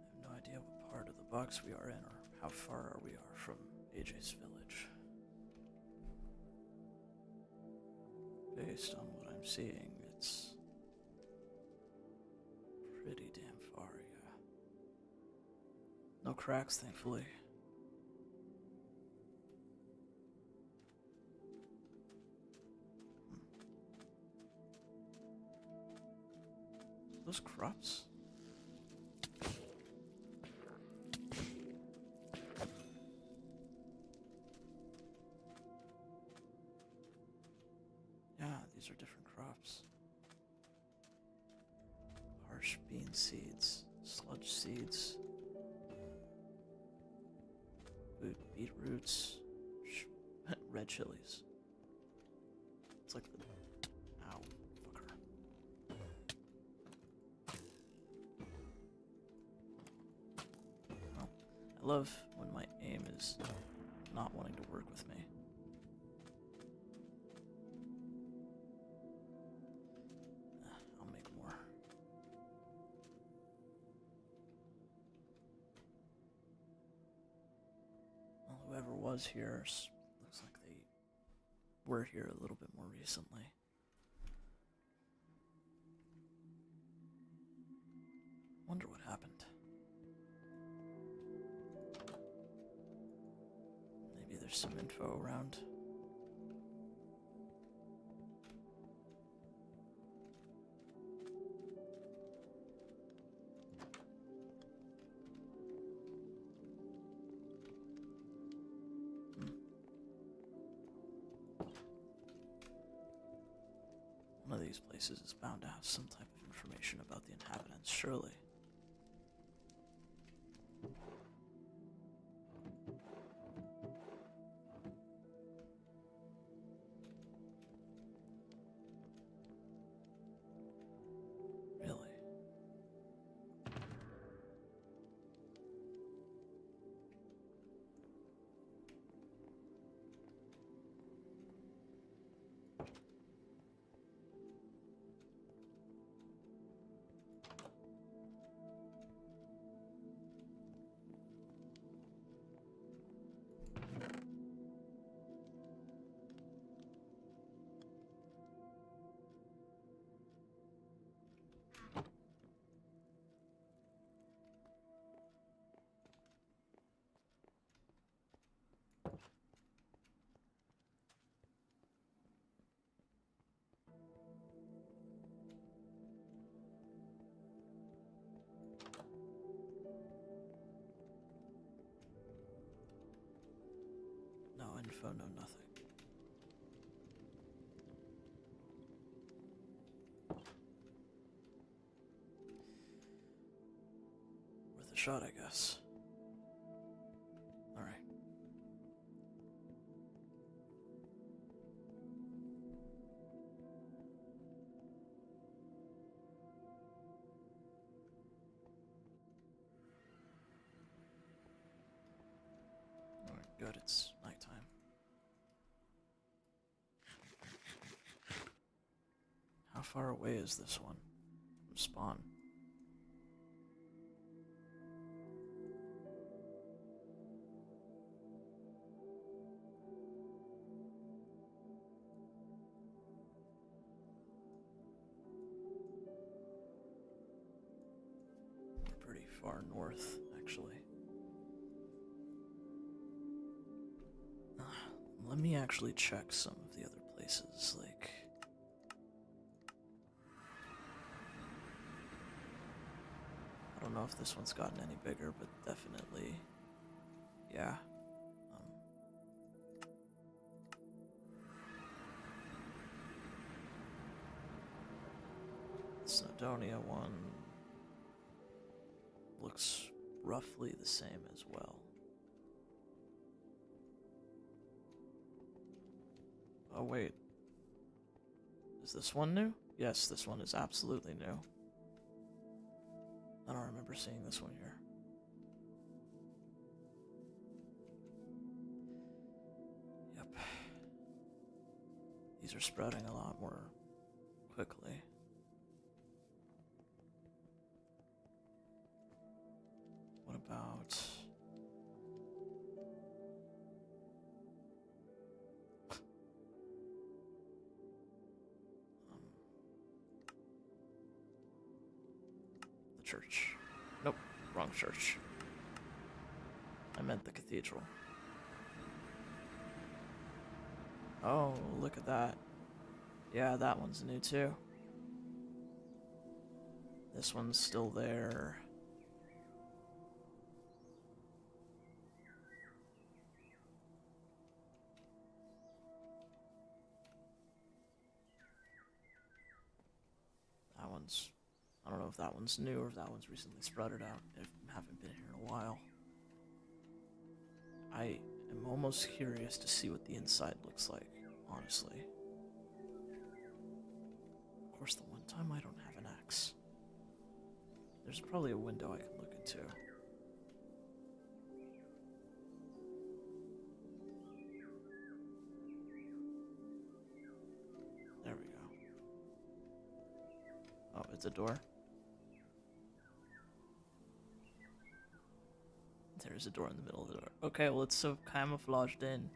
have no idea what part of the box we are in or how far we are from AJ's village. Based on what I'm seeing, it's pretty damn far, yeah. No cracks, thankfully. Those crops? Yeah, these are different crops. Harsh bean seeds, sludge seeds, beetroots, red chilies. It's like the... Ow, fucker. Well, I love when my aim is not wanting to work with me. I'll make more. Well, whoever was here looks like they were here a little bit more recently. Wonder what happened. Maybe there's some info around. of these places is bound to have some type of information about the inhabitants, surely. Really? No info, no nothing. Worth a shot, I guess. Alright. Alright, good, it's nighttime. How far away is this one from spawn? We're pretty far north, actually. Let me actually check some of the other places, like... I don't know if this one's gotten any bigger, but definitely... Yeah. Snowdonia one... looks roughly the same as well. Oh wait. Is this one new? Yes, this one is absolutely new. I don't remember seeing this one here. Yep. These are spreading a lot more quickly. What about... the church. Nope, wrong church. I meant the cathedral. Oh, look at that. Yeah, that one's new too. This one's still there. That one's... I don't know if that one's new or if that one's recently sprouted out. I haven't been here in a while. I am almost curious to see what the inside looks like, honestly. Of course, the one time I don't have an axe. There's probably a window I can look into. There we go. Oh, it's a door. There's a door in the middle of the door. Okay, well, it's so camouflaged in.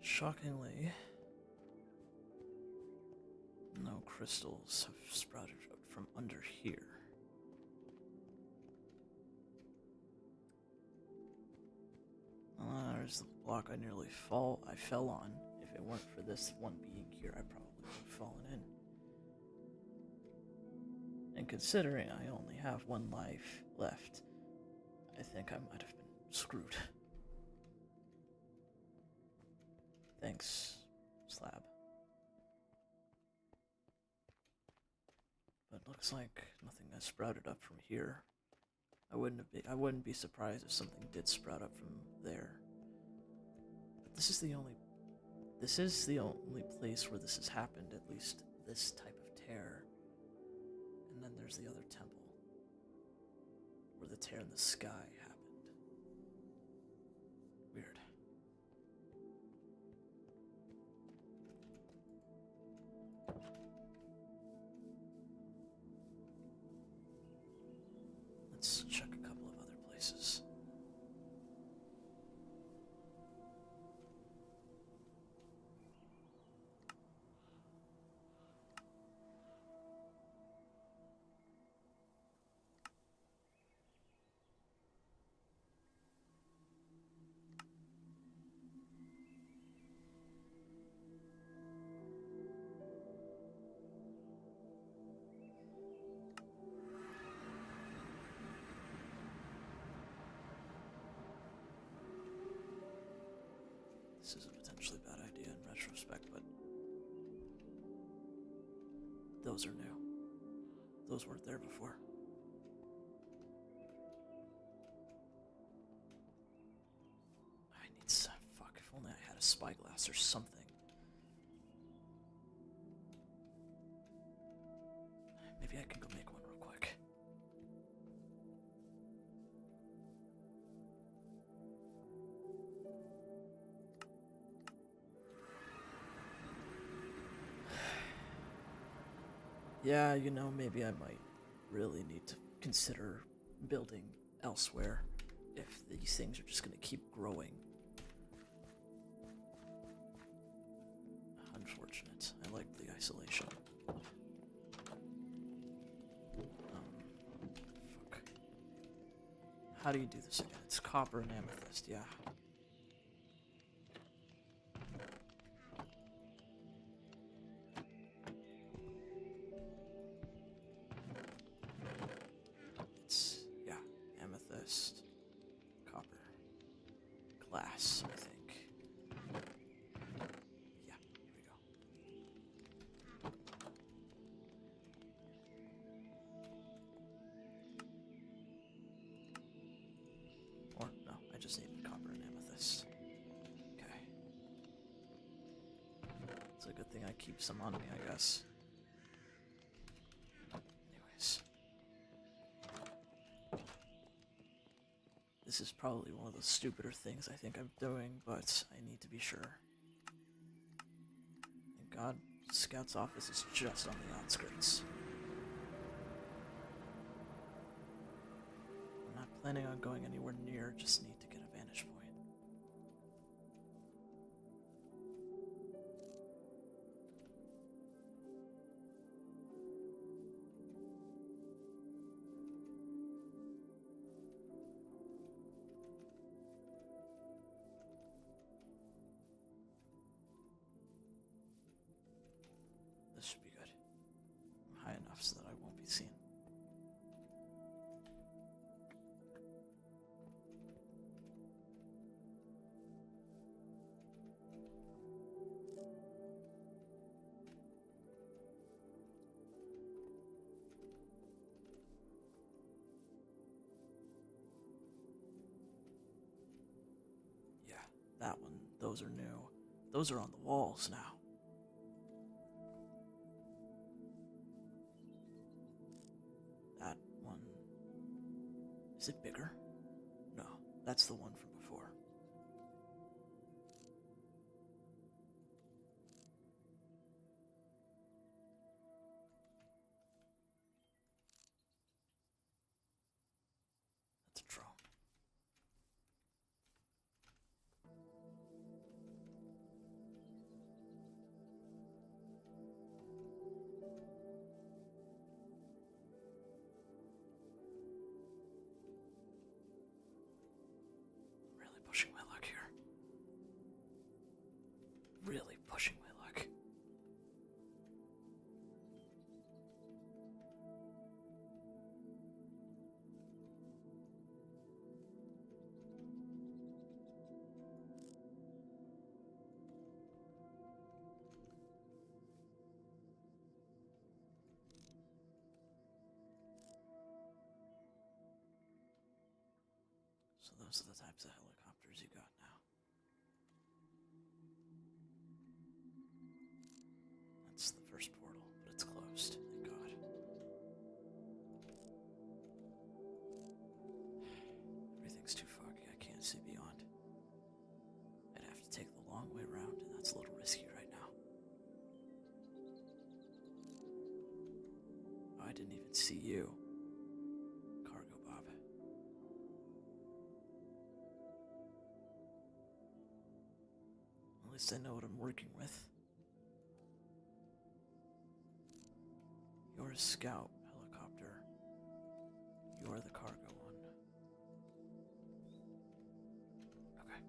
Shockingly, no crystals have sprouted out from under here. There's the block I nearly I fell on. If it weren't for this one being here, I probably would have fallen And considering I only have one life left, I think I might have been screwed. Thanks, Slab. But looks like nothing has sprouted up from here. I wouldn't be surprised if something did sprout up from there. But this is the only place where this has happened, at least this type of tear. And then there's the other temple, where the tear in the sky happened. Weird. Let's check a couple of other places. This is a potentially bad idea in retrospect, but those are new. Those weren't there before. I need some. Fuck, if only I had a spyglass or something. Maybe I can go make one real quick. Yeah, you know, maybe I might really need to consider building elsewhere if these things are just going to keep growing. Unfortunate. I like the isolation. Fuck. How do you do this again? It's copper and amethyst, yeah. Amethyst, copper, glass, I think. Yeah, here we go. Or, no, I just need copper and amethyst. Okay. It's a good thing I keep some on me, I guess. Anyways. This is probably one of the stupider things I think I'm doing, but I need to be sure. Thank God, Scout's office is just on the outskirts. I'm not planning on going anywhere near, just need to get a vantage point. This should be good. I'm high enough so that I won't be seen. Yeah, that one. Those are new. Those are on the walls now. That one. Is it bigger? No, that's the one from before. That's a drone. those are the types of helicopters you got now. That's the first portal, but it's closed, thank God. Everything's too foggy, I can't see beyond. I'd have to take the long way around, and that's a little risky right now. Oh, I didn't even see you. Cargo Bob. At least I know what I'm working with. You're a scout helicopter. You're the cargo one. Okay.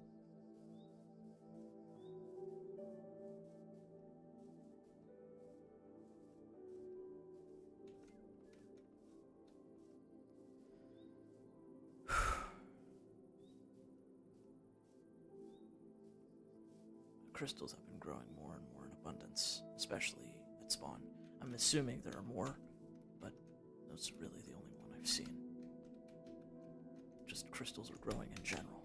Crystals have been growing more and more in abundance, especially at spawn. I'm assuming there are more, but that's really the only one I've seen. Just crystals are growing in general.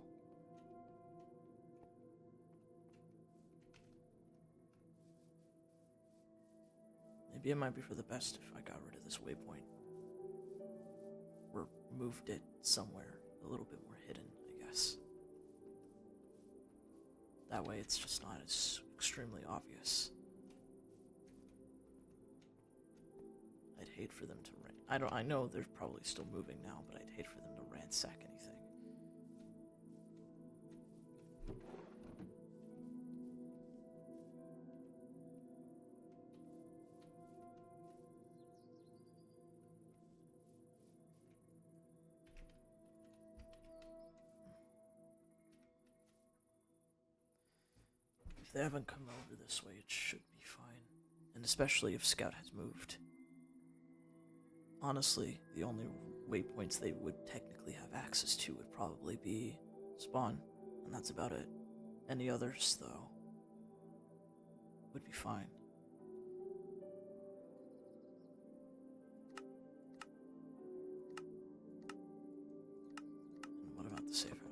Maybe it might be for the best if I got rid of this waypoint. Or moved it somewhere a little bit more hidden, I guess. That way it's just not as extremely obvious. I'd hate for them to I know they're probably still moving now, but I'd hate for them to ransack anything. If they haven't come over this way, it should be fine. And especially if Scout has moved. Honestly, the only waypoints they would technically have access to would probably be spawn, and that's about it. Any others, though, would be fine. And what about the safe house?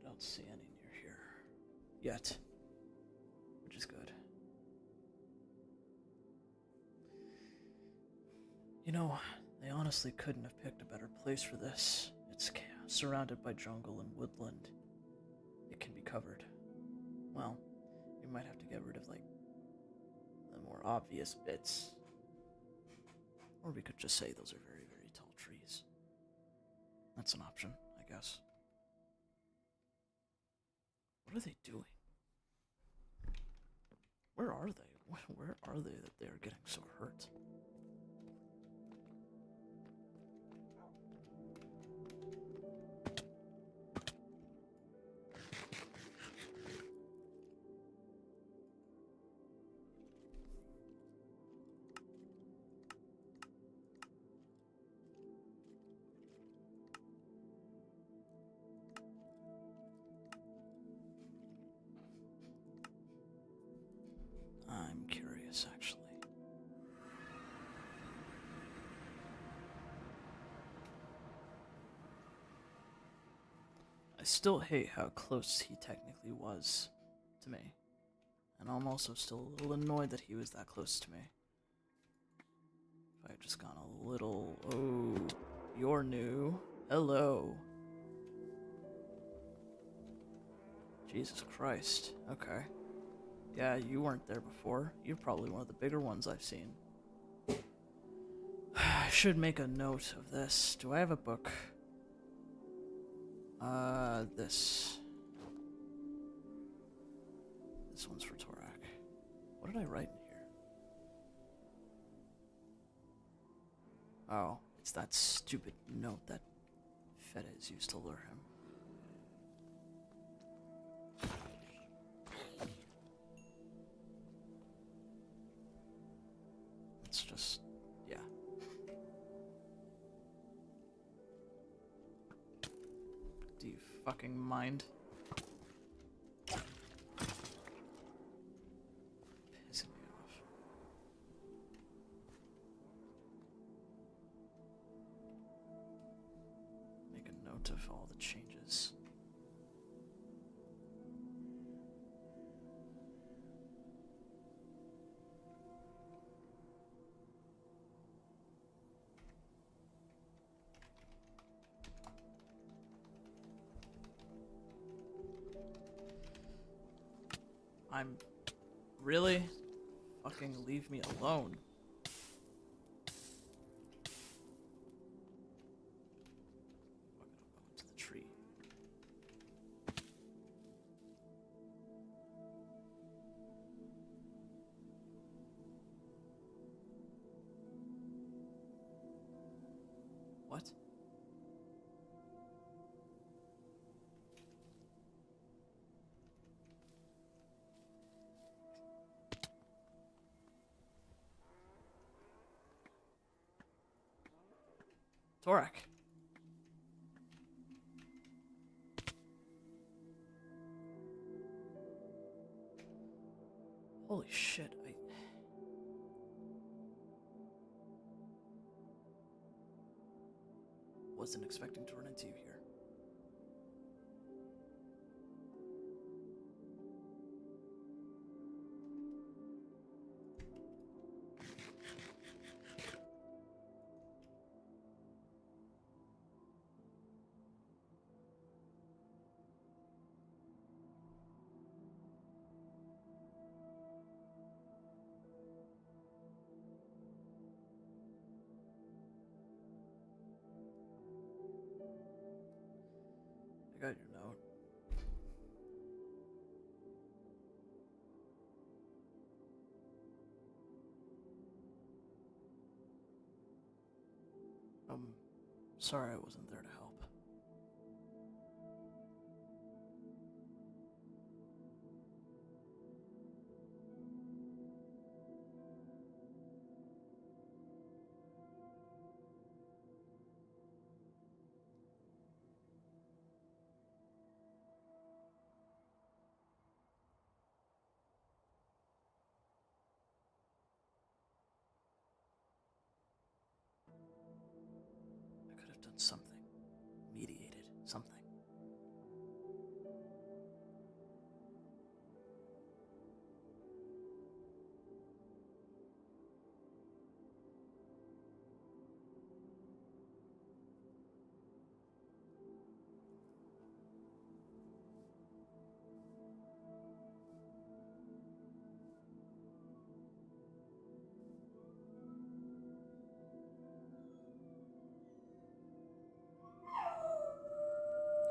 I don't see any near here yet, which is good. You know, they honestly couldn't have picked a better place for this. It's surrounded by jungle and woodland. It can be covered. Well, we might have to get rid of, like, the more obvious bits. Or we could just say those are very, very tall trees. That's an option, I guess. What are they doing? Where are they? Where are they that they are getting so hurt? I'm curious, actually. I still hate how close he technically was to me. And I'm also still a little annoyed that he was that close to me. If I had just gone a little... Oh, you're new. Hello. Jesus Christ. Okay. Yeah, you weren't there before. You're probably one of the bigger ones I've seen. I should make a note of this. Do I have a book? This. This one's for Torak. What did I write in here? Oh, it's that stupid note that Fedez used to lure him. Do you fucking mind? Pissing me off. Make a note of all the changes. I'm really fucking leave me alone. Fuck it, I'll go into the tree. What? Torak. Holy shit, I... wasn't expecting to run into you here. I got your note. Sorry I wasn't there to help. I could have done something. Mediated something.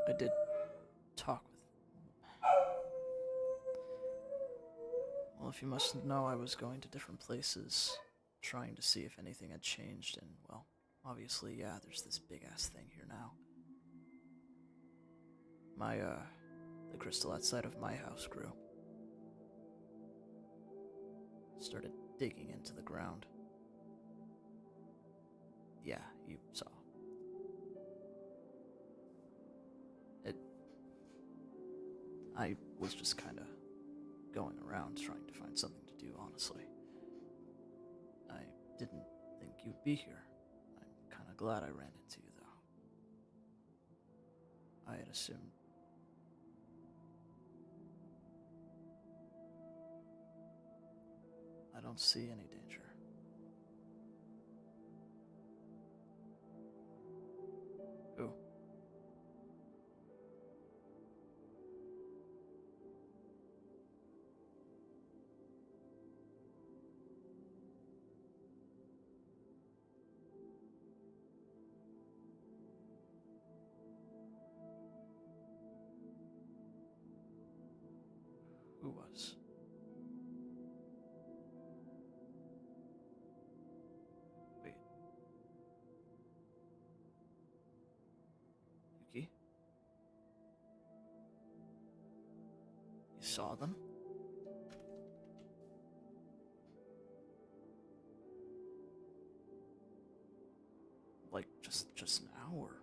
I did talk with... Well, if you must know, I was going to different places, trying to see if anything had changed, and, well, obviously, yeah, there's this big-ass thing here now. The crystal outside of my house grew. Started digging into the ground. Yeah, you saw. I was just kinda going around trying to find something to do, honestly. I didn't think you'd be here. I'm kinda glad I ran into you, though. I had assumed... I don't see any danger. Who? Who was? Wait. Yuki? You saw them? Like, just now, or?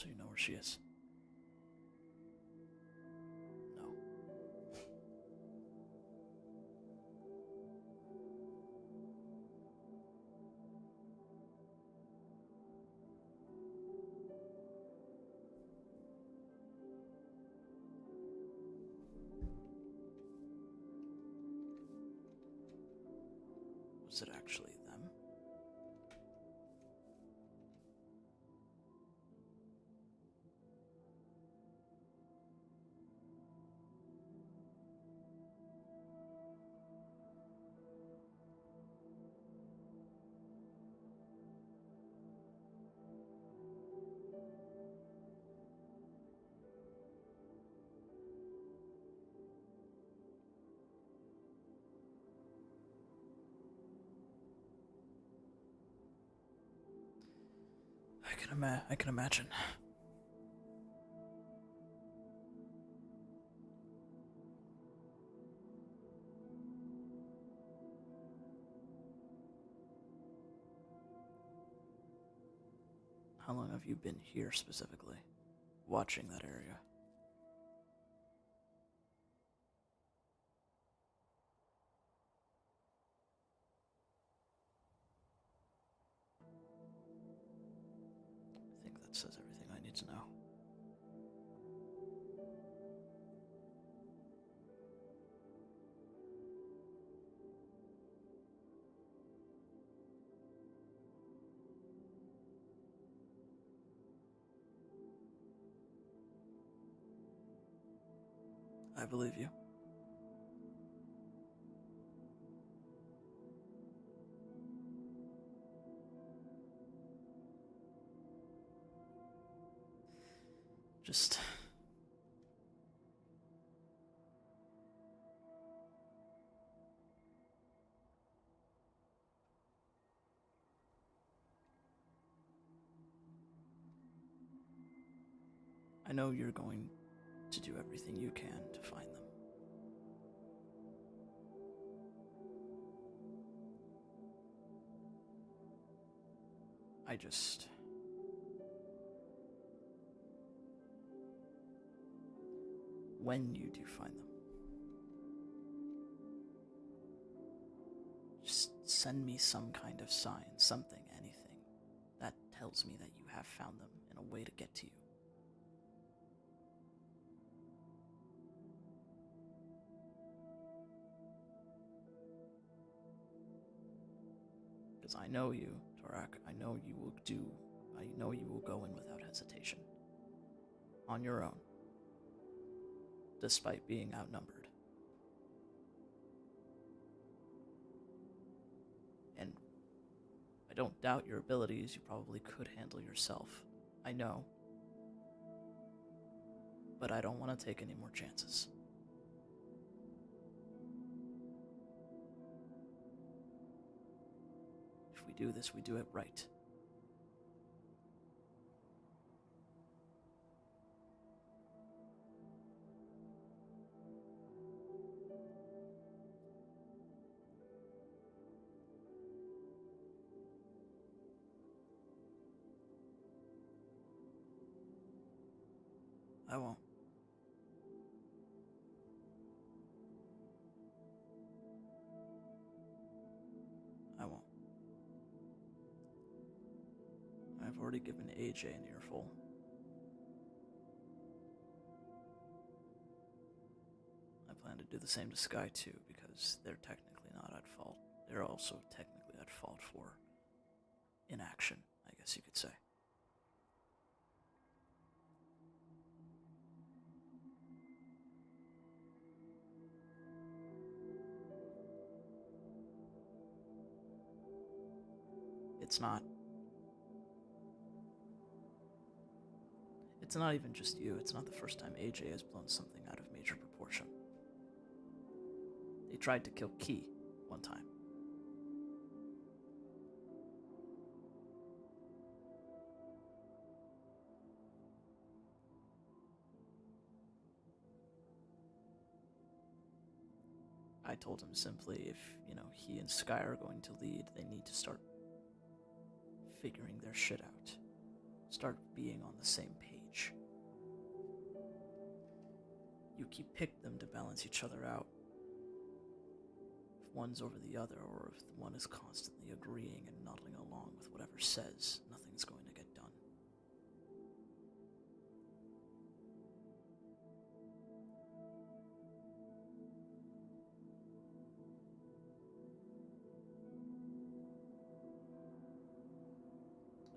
So you know where she is? No. Was it actually them? I can imagine. How long have you been here specifically, watching that area? I think that says everything I need to know. I believe you. Just... I know you're going to do everything you can to find them. I just... When you do find them, just send me some kind of sign, something, anything, that tells me that you have found them and a way to get to you. Because I know you, Torak, I know you will go in without hesitation. On your own. Despite being outnumbered. And I don't doubt your abilities, you probably could handle yourself. I know. But I don't want to take any more chances. If we do this, we do it right. I won't. I won't. I've already given AJ an earful. I plan to do the same to Sky too, because they're technically not at fault. They're also technically at fault for inaction, I guess you could say. It's not even just you. It's not the first time AJ has blown something out of major proportion. They tried to kill Key one time. I told him simply if, he and Sky are going to lead, they need to start figuring their shit out. start being on the same page. You keep pick them to balance each other out. If one's over the other, or if one is constantly agreeing and nodding along with whatever says, nothing's going to get done.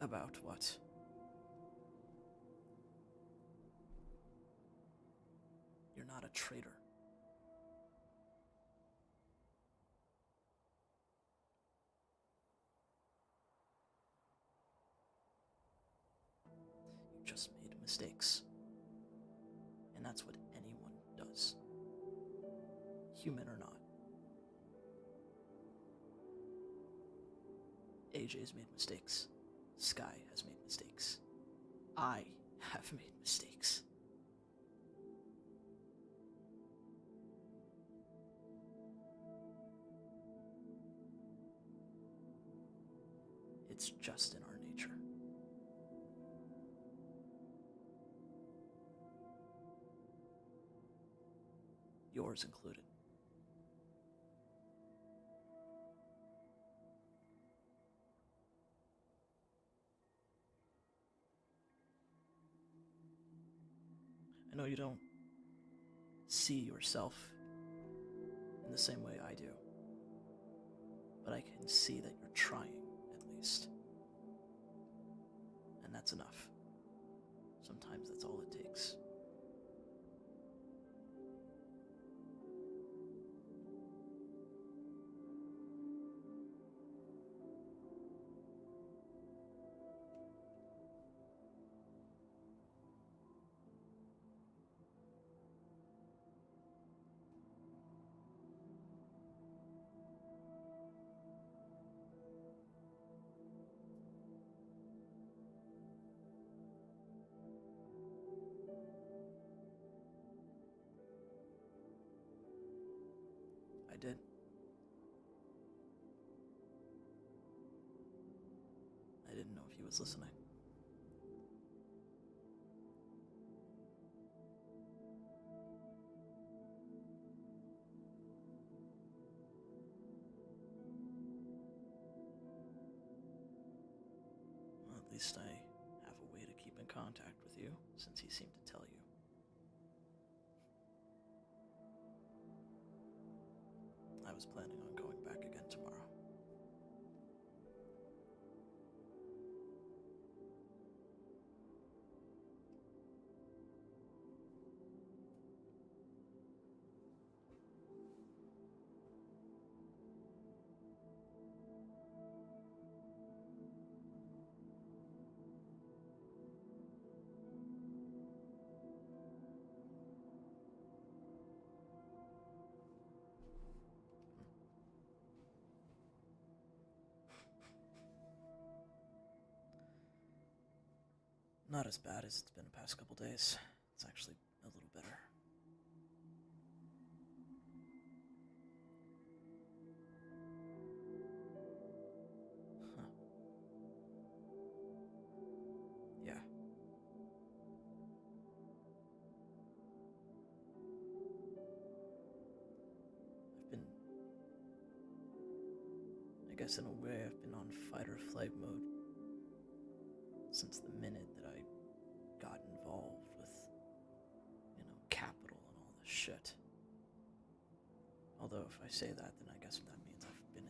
About what? You're not a traitor. You just made mistakes. And that's what anyone does. Human or not. AJ's made mistakes. Sky has made mistakes. I have made mistakes. It's just in our nature. Yours included. I know you don't see yourself in the same way I do, but I can see that you're trying, at least. And that's enough. Sometimes that's all it takes. I did. I didn't know if he was listening. Well, at least I have a way to keep in contact with you, since he seemed to tell you. I was planning on going back again tomorrow. Not as bad as it's been the past couple days. It's actually a little better. Huh. Yeah. I guess in a way, I've been on fight or flight mode since the minute that I got involved with, capital and all this shit. Although if I say that, then I guess that means I've been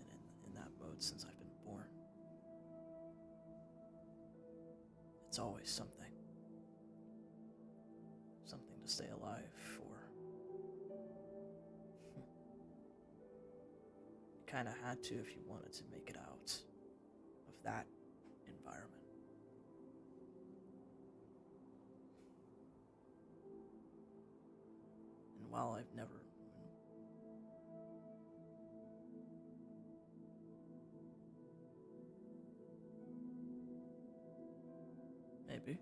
in that mode since I've been born. It's always something. Something to stay alive for. You kinda had to if you wanted to make it out of that environment. And while I've never... Maybe.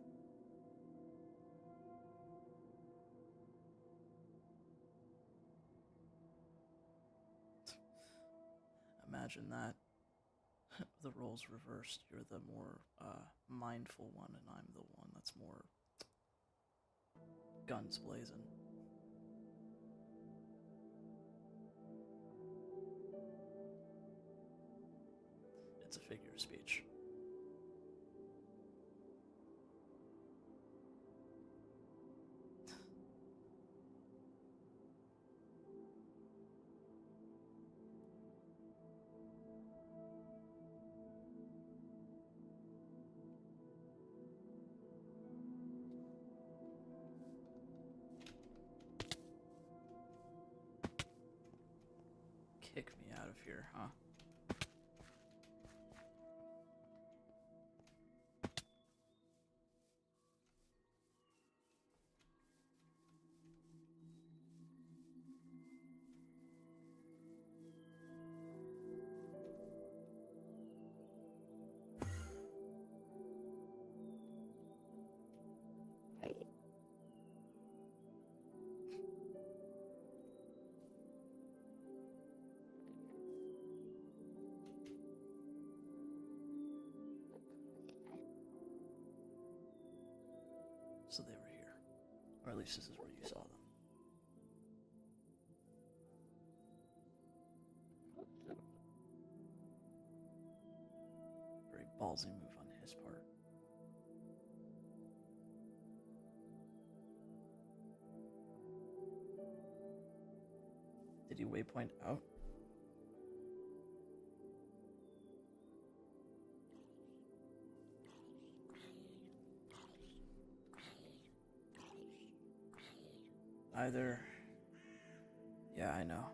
Imagine that. The roles reversed. You're the more mindful one, and I'm the one that's more guns blazing. It's a figure of speech. Kick me out of here, huh? So they were here. Or at least this is where you saw them. Very ballsy move on his part. Did he waypoint out? Either. Yeah, I know.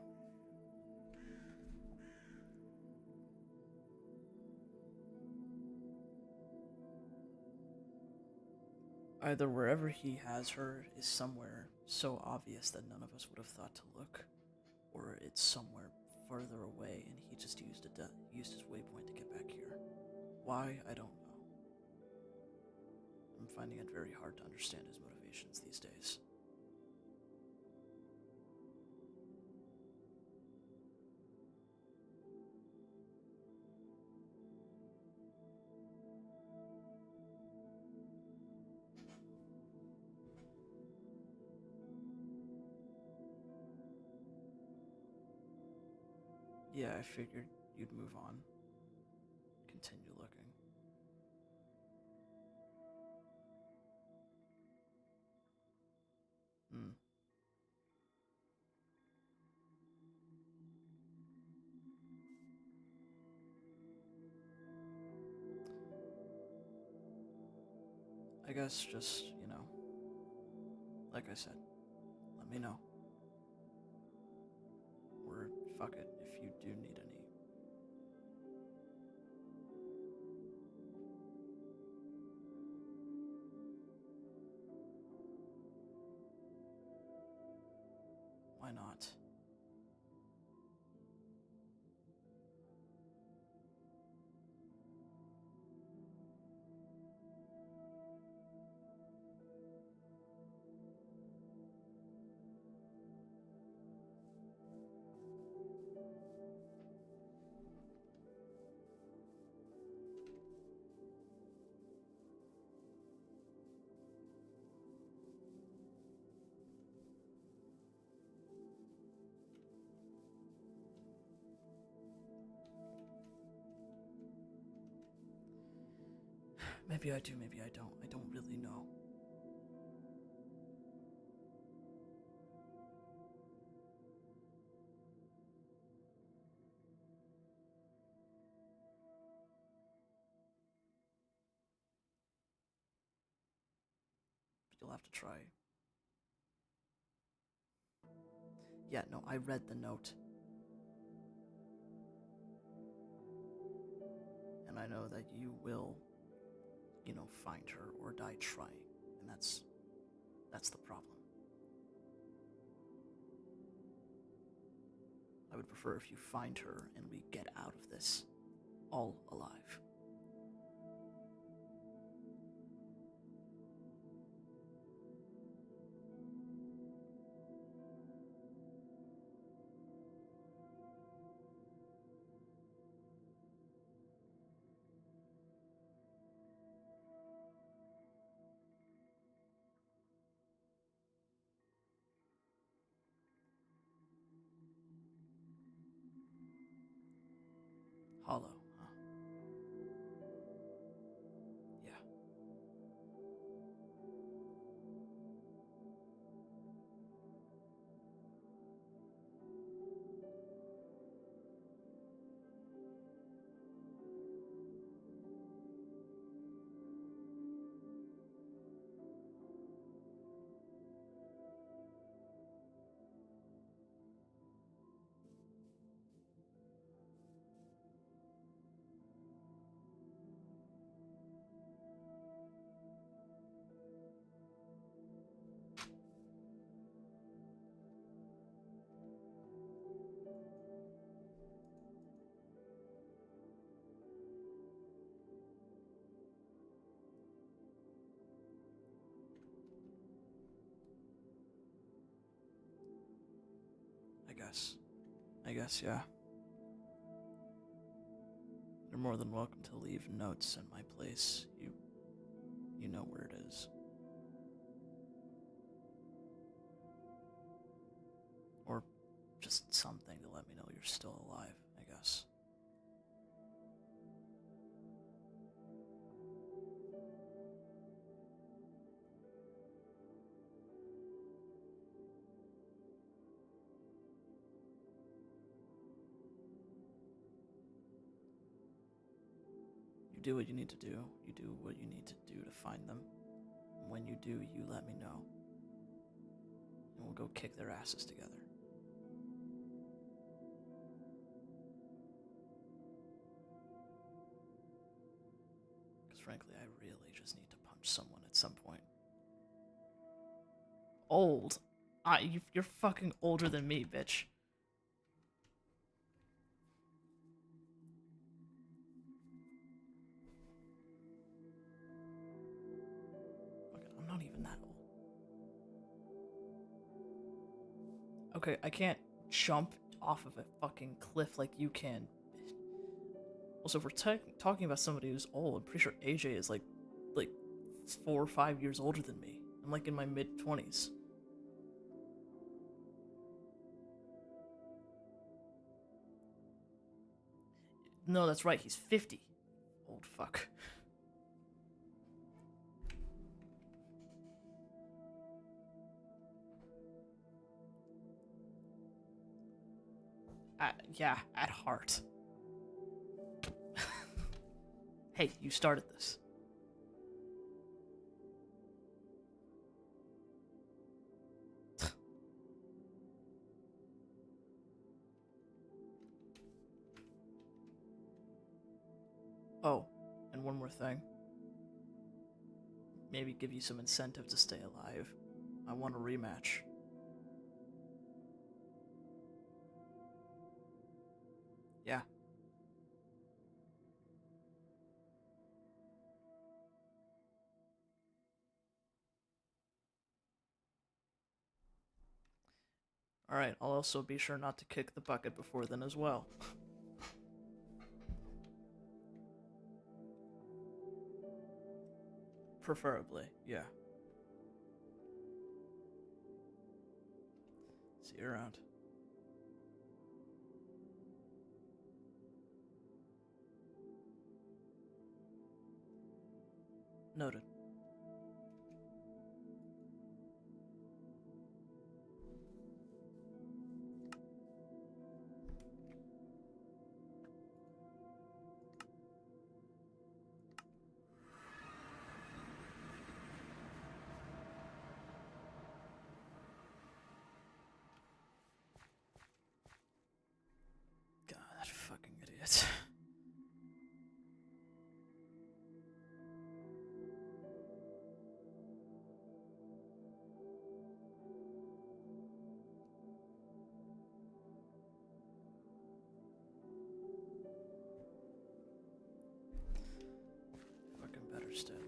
Either wherever he has her is somewhere so obvious that none of us would have thought to look, or it's somewhere further away and he just used his waypoint to get back here. Why, I don't know. I'm finding it very hard to understand his motivations these days. Yeah, I figured you'd move on. Continue looking. Hmm. I guess just, like I said, let me know. Or fuck it, if you do need any. Why not? Maybe I do, maybe I don't. I don't really know. But you'll have to try. Yeah, no, I read the note. And I know that you will, find her or die trying. And that's the problem. I would prefer if you find her and we get out of this all alive. guess. Yeah. You're more than welcome to leave notes in my place. You know where it is. Or just something to let me know you're still alive, I guess. You do what you need to do. You do what you need to do to find them. And when you do, you let me know. And we'll go kick their asses together. Because frankly, I really just need to punch someone at some point. Old? You're fucking older than me, bitch. I'm not even that old. Okay, I can't jump off of a fucking cliff like you can. Also, if we're talking about somebody who's old, I'm pretty sure AJ is like 4 or 5 years older than me. I'm like in my mid-20s. No, that's right, he's 50. Old fuck. Yeah, at heart. Hey, you started this. Oh, and one more thing. Maybe give you some incentive to stay alive. I want a rematch. Yeah. Alright, I'll also be sure not to kick the bucket before then as well. Preferably, yeah. See you around. Noted. God, that fucking idiot. Fucking better stay alive.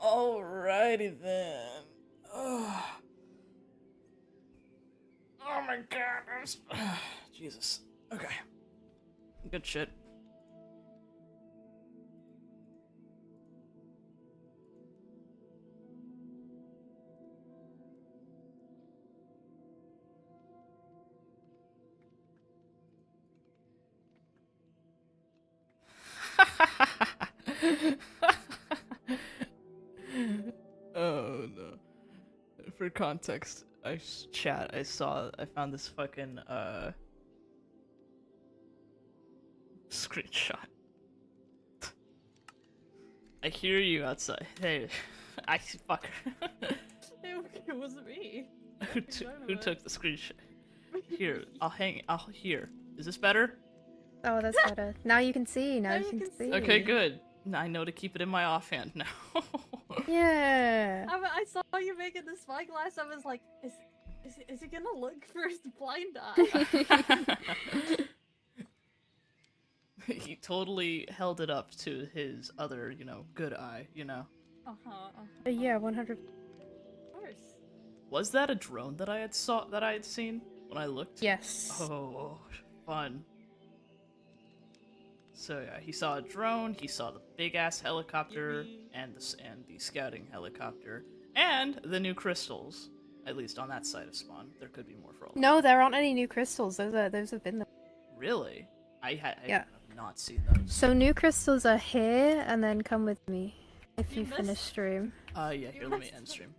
Alrighty then. Oh, oh my god. Jesus. Okay. Good shit. Oh no. For context, I found this fucking screenshot. I hear you outside. Hey, fucker. It wasn't me. Who took the screenshot? Here, here. Is this better? Oh, that's better. Now you can see. Now you can see. Okay, good. I know to keep it in my offhand now. Yeah. I saw you making the spyglass. I was like, is he gonna look for his blind eye? He totally held it up to his other, good eye, Yeah, 100. Of course. Was that a drone that I had seen when I looked? Yes. Oh, fun. So yeah, he saw a drone, he saw the big ass helicopter, and the scouting helicopter, and the new crystals. At least on that side of spawn, there could be more for all. No, there aren't any new crystals. Those have been there. Really? I Yeah. have not seen those. So new crystals are here, and then come with me if You you finish missed- stream. Yeah, here, let me end stream.